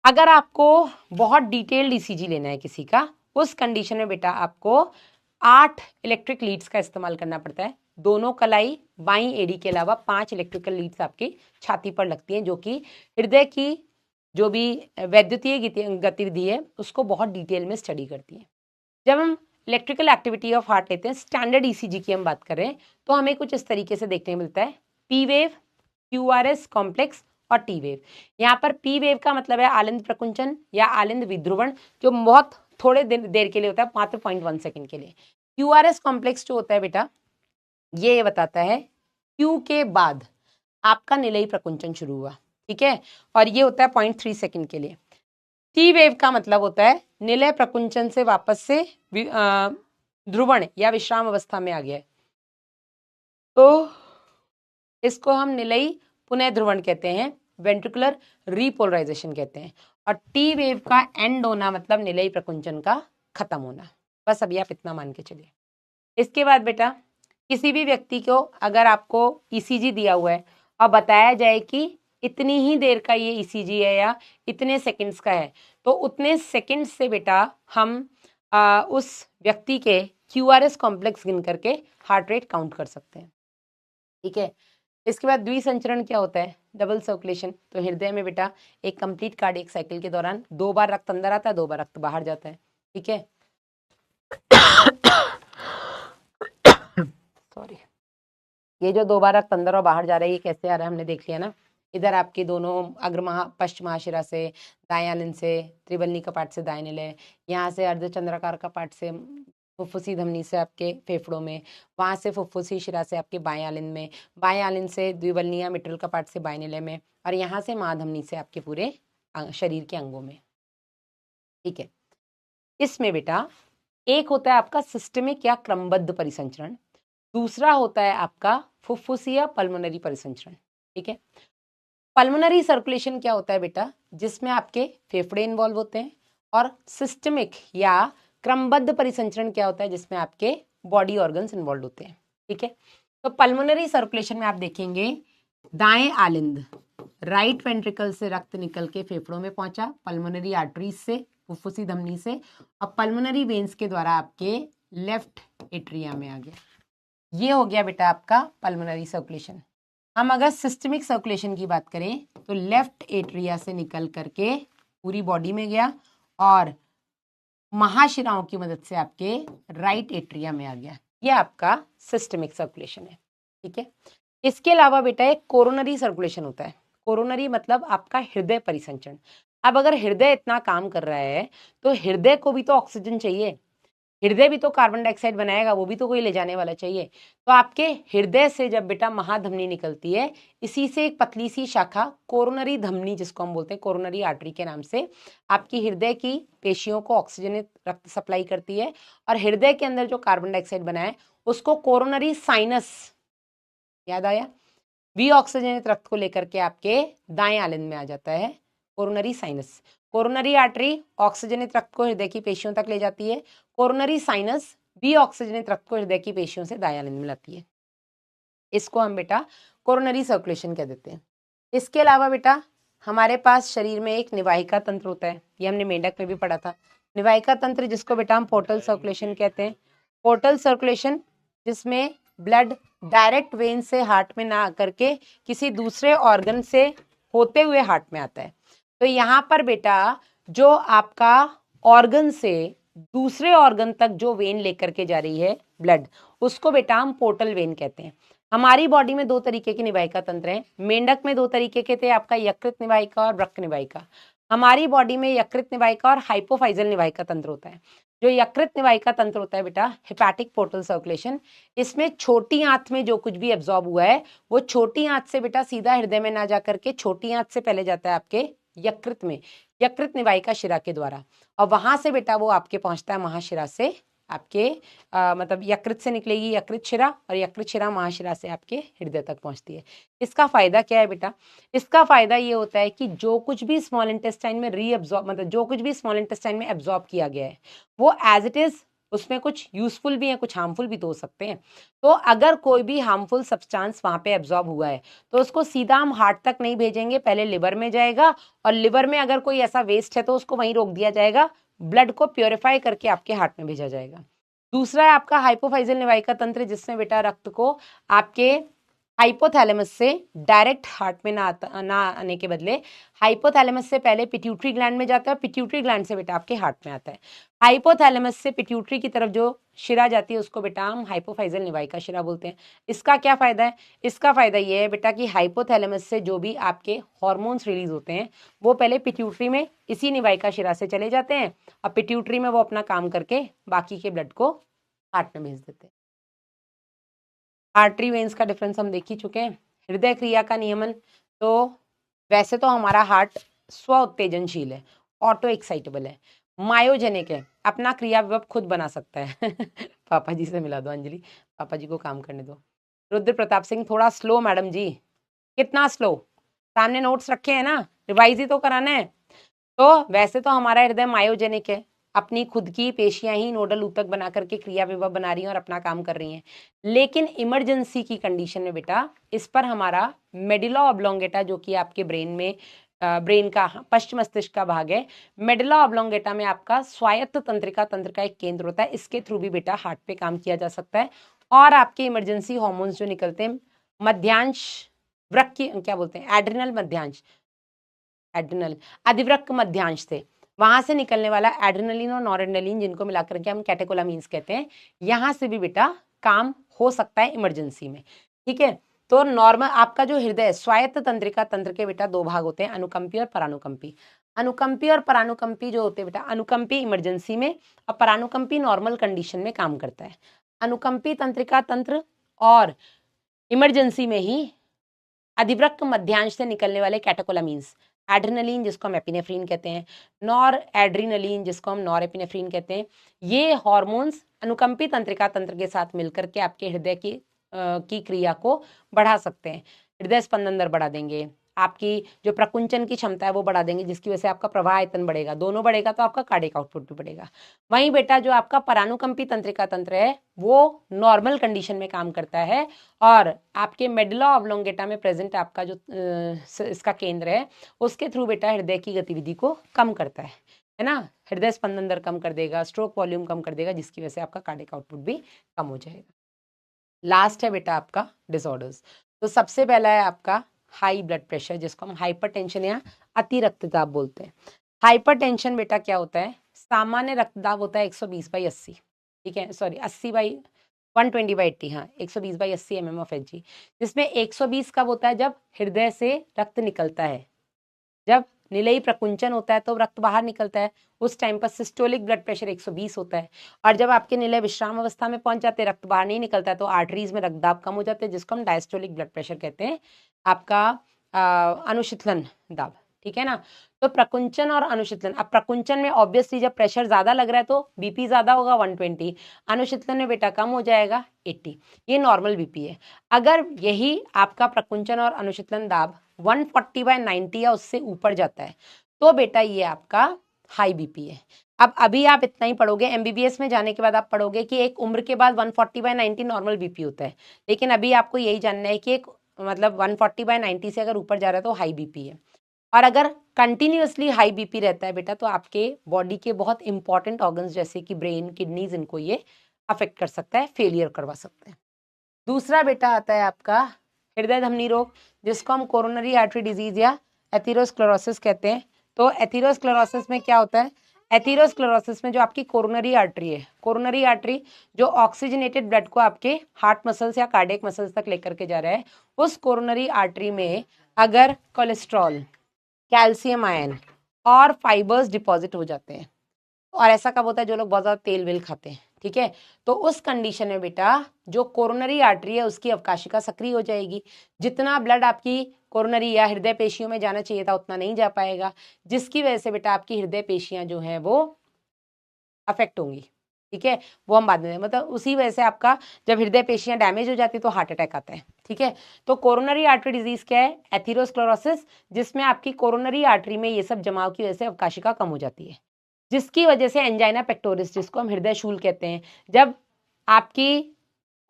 अगर आपको बहुत डिटेल्ड ईसीजी लेना है किसी का, उस कंडीशन में बेटा आपको 8 इलेक्ट्रिक लीड्स का इस्तेमाल करना पड़ता है, दोनों कलाई बाईं एड़ी के अलावा 5 इलेक्ट्रिकल लीड्स आपकी छाती पर लगती हैं, जो कि हृदय की जो भी वैद्युतीय गतिविधि है उसको बहुत डिटेल में स्टडी करती है। जब हम इलेक्ट्रिकल एक्टिविटी ऑफ हार्ट लेते हैं, स्टैंडर्ड ईसीजी की हम बात कर रहे हैं, तो हमें कुछ इस तरीके से देखने मिलता है, पी वेव, क्यूआरएस कॉम्प्लेक्स और टी वेव। यहाँ पर पी वेव का मतलब है आलिंद प्रकुंचन या आलिंद विध्रुवण, जो बहुत थोड़े देर के लिए होता है, मात्र 0.1 सेकंड के लिए। क्यूआरएस कॉम्प्लेक्स जो होता है बेटा, ये बताता है क्यू के बाद आपका निलयी प्रकुंचन शुरू हुआ, ठीक है, और ये होता है 0.3 सेकंड के लिए। टी वेव का मतलब होता है निलय प्रकुंचन से वापस से ध्रुवण या विश्राम अवस्था में आ गया है, तो इसको हम निलयी पुनः ध्रुवण कहते हैं, वेंट्रिकुलर रीपोलराइजेशन कहते हैं। और टी वेव का एंड होना मतलब निलयी प्रकुंचन का खत्म होना। बस अभी आप इतना मान के चलिए। इसके बाद बेटा किसी भी व्यक्ति को अगर आपको ईसीजी दिया हुआ है और बताया जाए कि इतनी ही देर का ये ईसीजी है या इतने सेकंड्स का है, तो उतने सेकंड्स से बेटा हम उस व्यक्ति के क्यूआरएस कॉम्प्लेक्स गिन करके हार्ट रेट काउंट कर सकते हैं, ठीक है। इसके बाद द्विसंचरण क्या होता है, डबल सर्कुलेशन। तो हृदय में बेटा एक कंप्लीट कार्डियक साइकिल के दौरान 2 बार रक्त अंदर आता है, 2 बार रक्त बाहर जाता है, ठीक है। सॉरी, ये जो 2 बार रक्त अंदर और बाहर जा रहा है, ये कैसे आ रहा है हमने देख लिया ना। इधर आपकी दोनों अग्र पश्च महाशिरा से दाएं आलिंद से, त्रिबलनी कपाट से दाएं निलय, यहाँ से अर्धचंद्राकार कपाट से फुफ्फुसी धमनी से आपके फेफड़ों में, वहां से फुफ्फुसी शिरा से आपके बाएं आलिंद में, बाएं आलिंद से द्विबलनीय मिट्रल कपाट से बाएं निलय में, और यहाँ से महाधमनी से आपके पूरे शरीर के अंगों में, ठीक है। इसमें बेटा एक होता है आपका सिस्टमिक या क्रमबद्ध परिसंचरण, दूसरा होता है आपका फुफ्फुसीय पल्मोनरी परिसंचरण, ठीक है। पल्मोनरी सर्कुलेशन क्या होता है बेटा, जिसमें आपके फेफड़े इन्वॉल्व होते हैं, और सिस्टमिक या क्रमबद्ध परिसंचरण क्या होता है, जिसमें आपके बॉडी ऑर्गन्स इन्वॉल्व होते हैं, ठीक है। तो पल्मोनरी सर्कुलेशन में आप देखेंगे दाएं आलिंद राइट वेंट्रिकल से रक्त निकल के फेफड़ों में पहुंचा, पल्मोनरी आर्टरीज से, फुफ्फुसी धमनी से, और पल्मोनरी वेन्स के द्वारा आपके लेफ्ट एट्रिया में आ गया। ये हो गया बेटा आपका पल्मोनरी सर्कुलेशन। हम अगर सिस्टमिक सर्कुलेशन की बात करें तो लेफ्ट एट्रिया से निकल करके पूरी बॉडी में गया और महाशिराओं की मदद से आपके राइट एट्रिया में आ गया। ये आपका सिस्टमिक सर्कुलेशन है, ठीक है। इसके अलावा बेटा एक कोरोनरी सर्कुलेशन होता है। कोरोनरी मतलब आपका हृदय परिसंचरण। अब अगर हृदय इतना काम कर रहा है तो हृदय को भी तो ऑक्सीजन चाहिए, हृदय भी तो कार्बन डाइऑक्साइड बनाएगा, वो भी तो कोई ले जाने वाला चाहिए। तो आपके हृदय से जब बेटा महाधमनी निकलती है, इसी से एक पतली सी शाखा कोरोनरी धमनी, जिसको हम बोलते हैं कोरोनरी आर्टरी के नाम से, आपकी हृदय की पेशियों को ऑक्सीजनित रक्त सप्लाई करती है, और हृदय के अंदर जो कार्बन डाइऑक्साइड बना है उसको कोरोनरी साइनस, याद आया, वी ऑक्सीजनित रक्त को लेकर के आपके दाएं आलिंद में आ जाता है कोरोनरी साइनस। कोरोनरी आर्टरी ऑक्सीजनित रक्त को हृदय की पेशियों तक ले जाती है, कोरोनरी साइनस भी ऑक्सीजनित रक्त को हृदय की पेशियों से दाएं आलिंद में लाती है। इसको हम बेटा कोरोनरी सर्कुलेशन कह देते हैं। इसके अलावा बेटा हमारे पास शरीर में एक निवाहिका तंत्र होता है, ये हमने मेंढक में भी पढ़ा था। निवाहिका तंत्र जिसको बेटा हम पोर्टल सर्कुलेशन कहते हैं। पोर्टल सर्कुलेशन जिसमें ब्लड डायरेक्ट वेन से हार्ट में ना आकर के किसी दूसरे ऑर्गन से होते हुए हार्ट में आता है। तो यहाँ पर बेटा जो आपका ऑर्गन से दूसरे ऑर्गन तक जो वेन लेकर के जा रही है ब्लड, उसको बेटा हम पोर्टल वेन कहते हैं। हमारी बॉडी में 2 तरीके के निवाहिका तंत्र हैं। मेंढक में 2 तरीके के थे, आपका यकृत निवाहिका और वृक्क निवाहिका। हमारी बॉडी में यकृत निवाहिका और हाइपोफाइजल निवाहिका तंत्र होता है। जो यकृत निवाहिका तंत्र होता है बेटा, हेपेटिक पोर्टल सर्कुलेशन, इसमें छोटी आंत में जो कुछ भी एब्जॉर्ब हुआ है वो छोटी आंत से बेटा सीधा हृदय में ना जा करके छोटी आंत से पहले जाता है आपके यकृत में, यकृत निवाहिका शिरा के द्वारा, और वहां से बेटा वो आपके पहुंचता है महाशिरा से आपके मतलब यकृत से निकलेगी यकृत शिरा, और यकृत शिरा महाशिरा से आपके हृदय तक पहुंचती है। इसका फायदा क्या है बेटा? इसका फायदा ये होता है कि जो कुछ भी स्मॉल इंटेस्टाइन में रीअब्जॉर्ब, मतलब जो कुछ भी स्मॉल इंटेस्टाइन में एब्जॉर्ब किया गया है वो एज इट इज, उसमें कुछ यूजफुल भी है, कुछ हार्मफुल भी तो हो सकते हैं। तो अगर कोई भी हार्मफुल सब्सटेंस वहां पे एब्जॉर्ब हुआ है तो उसको सीधा हम हार्ट तक नहीं भेजेंगे, पहले लिवर में जाएगा, और लिवर में अगर कोई ऐसा वेस्ट है तो उसको वहीं रोक दिया जाएगा, ब्लड को प्योरीफाई करके आपके हार्ट में भेजा जाएगा। दूसरा है आपका हाइपोफाइजल निवाहिका तंत्र, जिसमें बेटा रक्त को आपके हाइपोथैलेमस से डायरेक्ट हार्ट में ना आने के बदले हाइपोथैलेमस से पहले पिट्यूटरी ग्लैंड में जाता है, पिट्यूटरी ग्लैंड से बेटा आपके हार्ट में आता है। हाइपोथैलेमस से पिट्यूटरी की तरफ जो शिरा जाती है उसको बेटा हम हाइपोफाइजल निवाहिका शिरा बोलते हैं। इसका क्या फायदा है? इसका फायदा ये है बेटा कि हाइपोथैलेमस से जो भी आपके हॉर्मोन्स रिलीज होते हैं वो पहले पिट्यूटरी में इसी निवाहिका शिरा से चले जाते हैं, और पिट्यूटरी में वो अपना काम करके बाकी के ब्लड को हार्ट में भेज देते हैं। आर्टरी वेन्स का डिफरेंस हम देख ही चुके हैं। हृदय क्रिया का नियमन, तो वैसे तो हमारा हार्ट स्व उत्तेजनशील है, ऑटो एक्साइटेबल है, मायोजेनिक है, अपना क्रिया विभव खुद बना सकता है पापा जी से मिला दो अंजलि, पापा जी को काम करने दो। रुद्र प्रताप सिंह थोड़ा स्लो मैडम जी, कितना स्लो? सामने नोट्स रखे हैं ना, रिवाइज ही तो कराना है। तो वैसे तो हमारा हृदय मायोजेनिक है, अपनी खुद की पेशियां ही नोडल ऊतक बना करके क्रिया विभव बना रही हैं और अपना काम कर रही हैं, लेकिन इमरजेंसी की कंडीशन में बेटा इस पर हमारा मेडुला ऑब्लोंगेटा, जो कि आपके ब्रेन का पश्च मस्तिष्क का भाग है, मेडुला ऑब्लोंगेटा में आपका स्वायत्त तंत्रिका तंत्र का एक केंद्र होता है, इसके थ्रू भी बेटा हार्ट पे काम किया जा सकता है। और आपके इमरजेंसी हॉर्मोन्स जो निकलते हैं मध्यांश वृक्क की, क्या बोलते हैं, एड्रिनल मध्यांश, एड्रिनल अधिवृक्क मध्यांश से, वहां से निकलने वाला एड्रेनलिन और नॉरेड्रेनलिन, जिनको मिलाकर के हम कैटेकोलामीन्स कहते हैं, यहां से भी बेटा काम हो सकता है इमरजेंसी में। ठीक है, तो नॉर्मल आपका जो हृदय स्वायत्त तंत्रिका तंत्र के बेटा दो भाग होते हैं, अनुकंपी और परानुकंपी। अनुकंपी और परानुकंपी जो होते हैं बेटा, अनुकंपी इमरजेंसी में और परानुकंपी नॉर्मल कंडीशन में काम करता है। अनुकंपी तंत्रिका तंत्र और इमरजेंसी में ही अधिवृक्क मध्यांश से निकलने वाले कैटेकोलामीन्स, एड्रेनलिन जिसको हम एपिनेफ्रीन कहते हैं, नॉर एड्रीनलिन जिसको हम नॉर एपिनेफ्रीन कहते हैं, ये हार्मोन्स अनुकंपी तंत्रिका तंत्र के साथ मिलकर के आपके हृदय की क्रिया को बढ़ा सकते हैं। हृदय स्पंदन दर बढ़ा देंगे, आपकी जो प्रकुंचन की क्षमता है वो बढ़ा देंगे, जिसकी वजह से आपका प्रवाह आयतन बढ़ेगा, दोनों बढ़ेगा तो आपका कार्डियक आउटपुट भी बढ़ेगा। वहीं बेटा जो आपका परानुकंपी तंत्रिका तंत्र है वो नॉर्मल कंडीशन में काम करता है, और आपके मेडुला ऑब्लोंगेटा में प्रेजेंट आपका जो इसका केंद्र है उसके थ्रू बेटा हृदय की गतिविधि को कम करता है ना, हृदय स्पंदन दर कम कर देगा, स्ट्रोक वॉल्यूम कम कर देगा, जिसकी वजह से आपका कार्डियक आउटपुट भी कम हो जाएगा। लास्ट है बेटा आपका डिसऑर्डर्स। तो सबसे पहला है आपका हाई ब्लड प्रेशर, जिसको हम हाइपरटेंशन या अति रक्तदाब बोलते हैं। हाइपरटेंशन बेटा क्या होता है? सामान्य रक्तदाब होता है 120/80, ठीक है, सॉरी 120/80, हाँ 120/80 mm/Hg, जिसमें 120 कब होता है? जब हृदय से रक्त निकलता है, जब निलयी प्रकुंचन होता है तो रक्त बाहर निकलता है, उस टाइम पर सिस्टोलिक ब्लड प्रेशर 120 होता है। और जब आपके निलय विश्राम अवस्था में पहुंच जाते हैं, रक्त बाहर नहीं निकलता है, तो आर्टरीज में रक्तदाब कम हो जाते हैं, जिसको हम डायस्टोलिक ब्लड प्रेशर कहते हैं, आपका अनुशीतलन दाब, ठीक है ना। तो प्रकुंचन और अनुशीतलन, अब प्रकुंचन में ऑब्वियसली जब प्रेशर ज्यादा लग रहा है तो बीपी ज्यादा होगा 120, अनुशीतलन में बेटा कम हो जाएगा 80, ये नॉर्मल बीपी है। अगर यही आपका प्रकुंचन और अनुशीतलन दाब 140/90 या उससे ऊपर जाता है तो बेटा ये आपका हाई बीपी है। अब अभी आप इतना ही पढ़ोगे, एमबीबीएस में जाने के बाद आप पढ़ोगे कि एक उम्र के बाद 140/90 नॉर्मल बीपी होता है, लेकिन अभी आपको यही जानना है कि एक मतलब 140/90 से अगर ऊपर जा रहा है तो हाई बीपी है। और अगर कंटिन्यूअसली हाई बीपी रहता है बेटा तो आपके बॉडी के बहुत इंपॉर्टेंट ऑर्गन्स जैसे कि ब्रेन, किडनीज, इनको ये अफेक्ट कर सकता है, फेलियर करवा सकता है। दूसरा बेटा आता है आपका हृदय धमनी रोग, जिसको हम कोरोनरी आर्टरी डिजीज या एथेरोस्क्लेरोसिस कहते हैं। तो एथेरोस्क्लेरोसिस में क्या होता है? एथेरोस्क्लेरोसिस में जो आपकी कोरोनरी आर्टरी है, कोरोनरी आर्टरी जो ऑक्सीजनेटेड ब्लड को आपके हार्ट मसल्स या कार्डियक मसल्स तक लेकर के जा रहा है, उस कोरोनरी आर्टरी में अगर कोलेस्ट्रॉल, कैल्शियम आयन और फाइबर्स डिपॉजिट हो जाते हैं। और ऐसा कब होता है? जो लोग बहुत ज्यादा तेल वेल खाते हैं, ठीक है। तो उस कंडीशन में बेटा जो कोरोनरी आर्टरी है उसकी अवकाशिका सक्रिय हो जाएगी, जितना ब्लड आपकी कोरोनरी या हृदय पेशियों में जाना चाहिए था उतना नहीं जा पाएगा, जिसकी वजह से बेटा आपकी हृदय पेशियां जो है वो अफेक्ट होंगी, ठीक है। वो हम बाद में, मतलब उसी वजह से आपका जब हृदय पेशियां डैमेज हो जाती है तो हार्ट अटैक आता है, ठीक है। तो कोरोनरी आर्टरी डिजीज क्या है? एथेरोस्क्लेरोसिस, जिसमें आपकी कोरोनरी आर्टरी में ये सब जमाव की वजह से अवकाशिका कम हो जाती है, जिसकी वजह से एंजाइना पेक्टोरिस, जिसको हम हृदय शूल कहते हैं, जब आपकी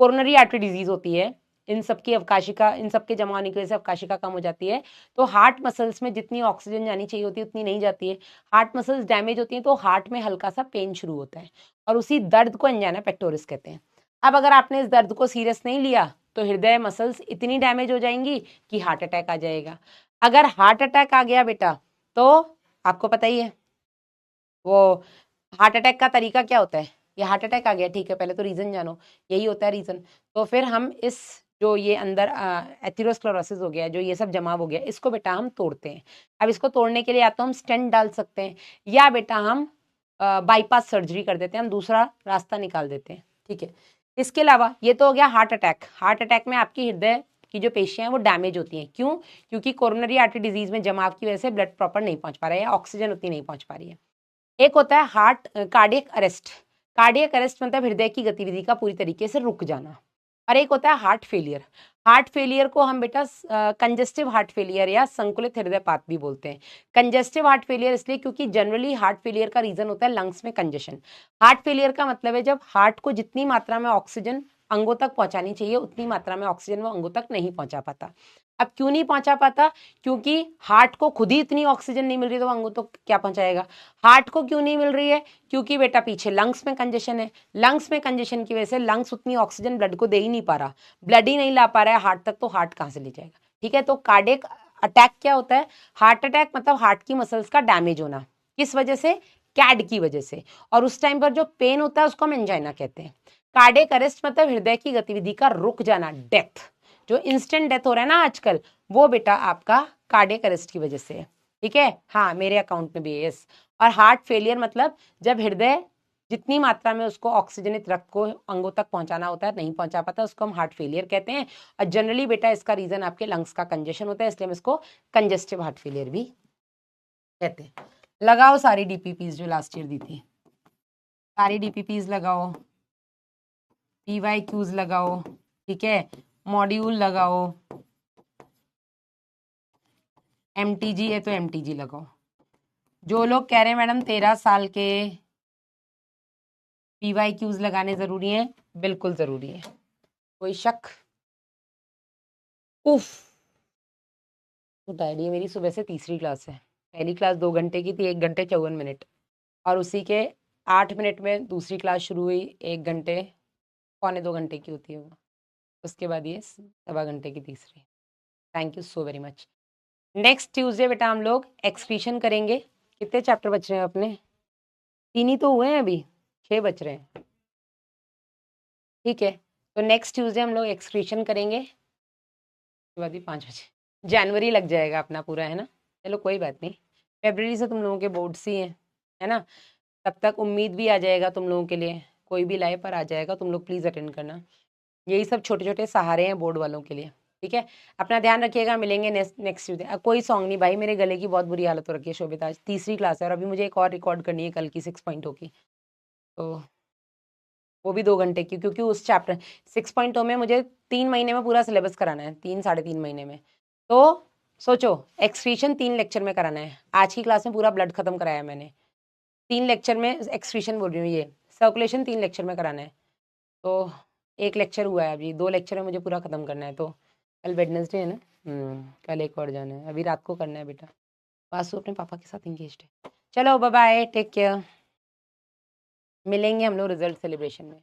कोरोनरी आर्टरी डिजीज होती है, इन सबकी अवकाशिका, इन सबके जमा होने की वजह से अवकाशिका कम हो जाती है, तो हार्ट मसल्स में जितनी ऑक्सीजन जानी चाहिए होती है उतनी नहीं जाती है, हार्ट मसल्स डैमेज होती हैं, तो हार्ट में हल्का सा पेन शुरू होता है और उसी दर्द को एंजाइना पेक्टोरिस कहते हैं। अब अगर आपने इस दर्द को सीरियस नहीं लिया तो हृदय मसल्स इतनी डैमेज हो जाएंगी कि हार्ट अटैक आ जाएगा। अगर हार्ट अटैक आ गया बेटा तो आपको पता ही है वो हार्ट अटैक का तरीका क्या होता है। ये हार्ट अटैक आ गया, ठीक है, पहले तो रीजन जानो, यही होता है रीजन। तो फिर हम इस जो ये अंदर एथेरोस्क्लेरोसिस हो गया, जो ये सब जमाव हो गया, इसको बेटा हम तोड़ते हैं। अब इसको तोड़ने के लिए या तो हम स्टेंट डाल सकते हैं या बेटा हम बाईपास सर्जरी कर देते हैं, हम दूसरा रास्ता निकाल देते हैं, ठीक है। इसके अलावा ये तो हो गया हार्ट अटैक। हार्ट अटैक में आपकी हृदय की जो पेशियां हैं वो डैमेज होती हैं, क्यों? क्योंकि कोरोनरी आर्टरी डिजीज में जमाव की वजह से ब्लड प्रॉपर नहीं पहुंच पा रहा है या ऑक्सीजन उतनी नहीं पहुंच पा रही है। एक होता है heart cardiac arrest. Cardiac arrest मतलब हृदय की गतिविधि का पूरी तरीके से रुक जाना। और एक होता है हार्ट फेलियर। हार्ट फेलियर को हम बेटा कंजेस्टिव हार्ट फेलियर या संकुलित हृदयपात भी बोलते हैं। कंजेस्टिव हार्ट फेलियर इसलिए क्योंकि जनरली हार्ट फेलियर का रीजन होता है लंग्स में कंजेशन। हार्ट फेलियर का मतलब है जब हार्ट को जितनी मात्रा में ऑक्सीजन अंगों तक पहुंचानी चाहिए उतनी मात्रा में ऑक्सीजन वो अंगों तक नहीं पहुंचा पाता। अब क्यों नहीं पहुंचा पाता? क्योंकि हार्ट को खुद ही इतनी ऑक्सीजन नहीं मिल रही तो अंगों तो क्या पहुंचाएगा। हार्ट को क्यों नहीं मिल रही है? क्योंकि बेटा पीछे लंग्स में कंजेशन है, लंग्स में कंजेशन की वजह से लंग्स उतनी ऑक्सीजन ब्लड को दे ही नहीं पा रहा, ब्लड ही नहीं ला पा रहा है हार्ट तक, तो हार्ट कहां से ले जाएगा, ठीक है। तो कार्डियक अटैक क्या होता है? हार्ट अटैक मतलब हार्ट की मसल्स का डैमेज होना, किस वजह से? कैड की वजह से। और उस टाइम पर जो पेन होता है उसको हम एंजाइना कहते हैं। कार्डियक अरेस्ट मतलब हृदय की गतिविधि का रुक जाना, डेथ। जो इंस्टेंट डेथ हो रहा है ना आजकल, वो बेटा आपका कार्डियक अरेस्ट की वजह से है, ठीक है। हाँ, मेरे अकाउंट में भी है यस। और हार्ट फेलियर मतलब जब हृदय जितनी मात्रा में उसको ऑक्सीजनित रक्त को अंगों तक पहुंचाना होता है नहीं पहुंचा पाता, उसको हम हार्ट फेलियर कहते हैं। और जनरली बेटा इसका रीजन आपके लंग्स का कंजेशन होता है, इसलिए हम इसको कंजेस्टिव हार्ट फेलियर भी कहते हैं। लगाओ सारी डीपीपीज जो लास्ट ईयर दी थी, सारी डीपीपीज लगाओ, पीवाईक्यूज लगाओ, ठीक है, मॉड्यूल लगाओ, एमटीजी है तो एमटीजी लगाओ। जो लोग कह रहे हैं मैडम 13 साल के पीवाईक्यूज लगाने जरूरी हैं, बिल्कुल जरूरी है, कोई शक? उफ, तो डायरी मेरी सुबह से तीसरी क्लास है। पहली क्लास 2 घंटे की थी, 1 घंटे 54 मिनट, और उसी के 8 मिनट में दूसरी क्लास शुरू हुई, 1 घंटे, 1.25 घंटे की होती है वो। उसके बाद ये 1.25 घंटे की तीसरी। Thank you so very much. Next Tuesday बेटा हम लोग एक्सक्रीशन करेंगे। कितने चैप्टर बच रहे हैं अपने? 3 ही तो हुए हैं अभी, 6 बच रहे हैं, ठीक है। तो नेक्स्ट ट्यूसडे हम लोग एक्सक्रीशन करेंगे, उसके बाद ही 5 बजे जनवरी लग जाएगा अपना पूरा, है ना। चलो कोई बात नहीं, फरवरी से तुम लोगों के बोर्ड्स ही हैं, है ना। तब तक उम्मीद भी आ जाएगा तुम लोगों के लिए, कोई भी लाइव पर आ जाएगा, तुम लोग प्लीज़ अटेंड करना। यही सब छोटे छोटे सहारे हैं बोर्ड वालों के लिए, ठीक है। अपना ध्यान रखिएगा, मिलेंगे नेक्स्ट ट्यूसडे। कोई सॉन्ग नहीं भाई, मेरे गले की बहुत बुरी हालत हो रखी है शोभिता, आज तीसरी क्लास है और अभी मुझे एक और रिकॉर्ड करनी है कल की 6.0 की, तो वो भी 2 घंटे की, क्योंकि उस चैप्टर 6.0 में मुझे 3 महीने में पूरा सिलेबस कराना है, 3 साढ़े 3 महीने में। तो सोचो, एक्सक्रीशन 3 लेक्चर में कराना है। आज की क्लास में पूरा ब्लड खत्म कराया मैंने, 3 लेक्चर में एक्सक्रीशन बोल रही हूँ, ये सर्कुलेशन 3 लेक्चर में कराना है। तो 1 लेक्चर हुआ है अभी, 2 लेक्चर में मुझे पूरा खत्म करना है। तो कल वेडनेसडे है ना, कल एक और जाना है, अभी रात को करना है बेटा। वासु अपने पापा के साथ इंगेज्ड है। चलो बाय बाय, टेक केयर, मिलेंगे हम लोग रिजल्ट सेलिब्रेशन में।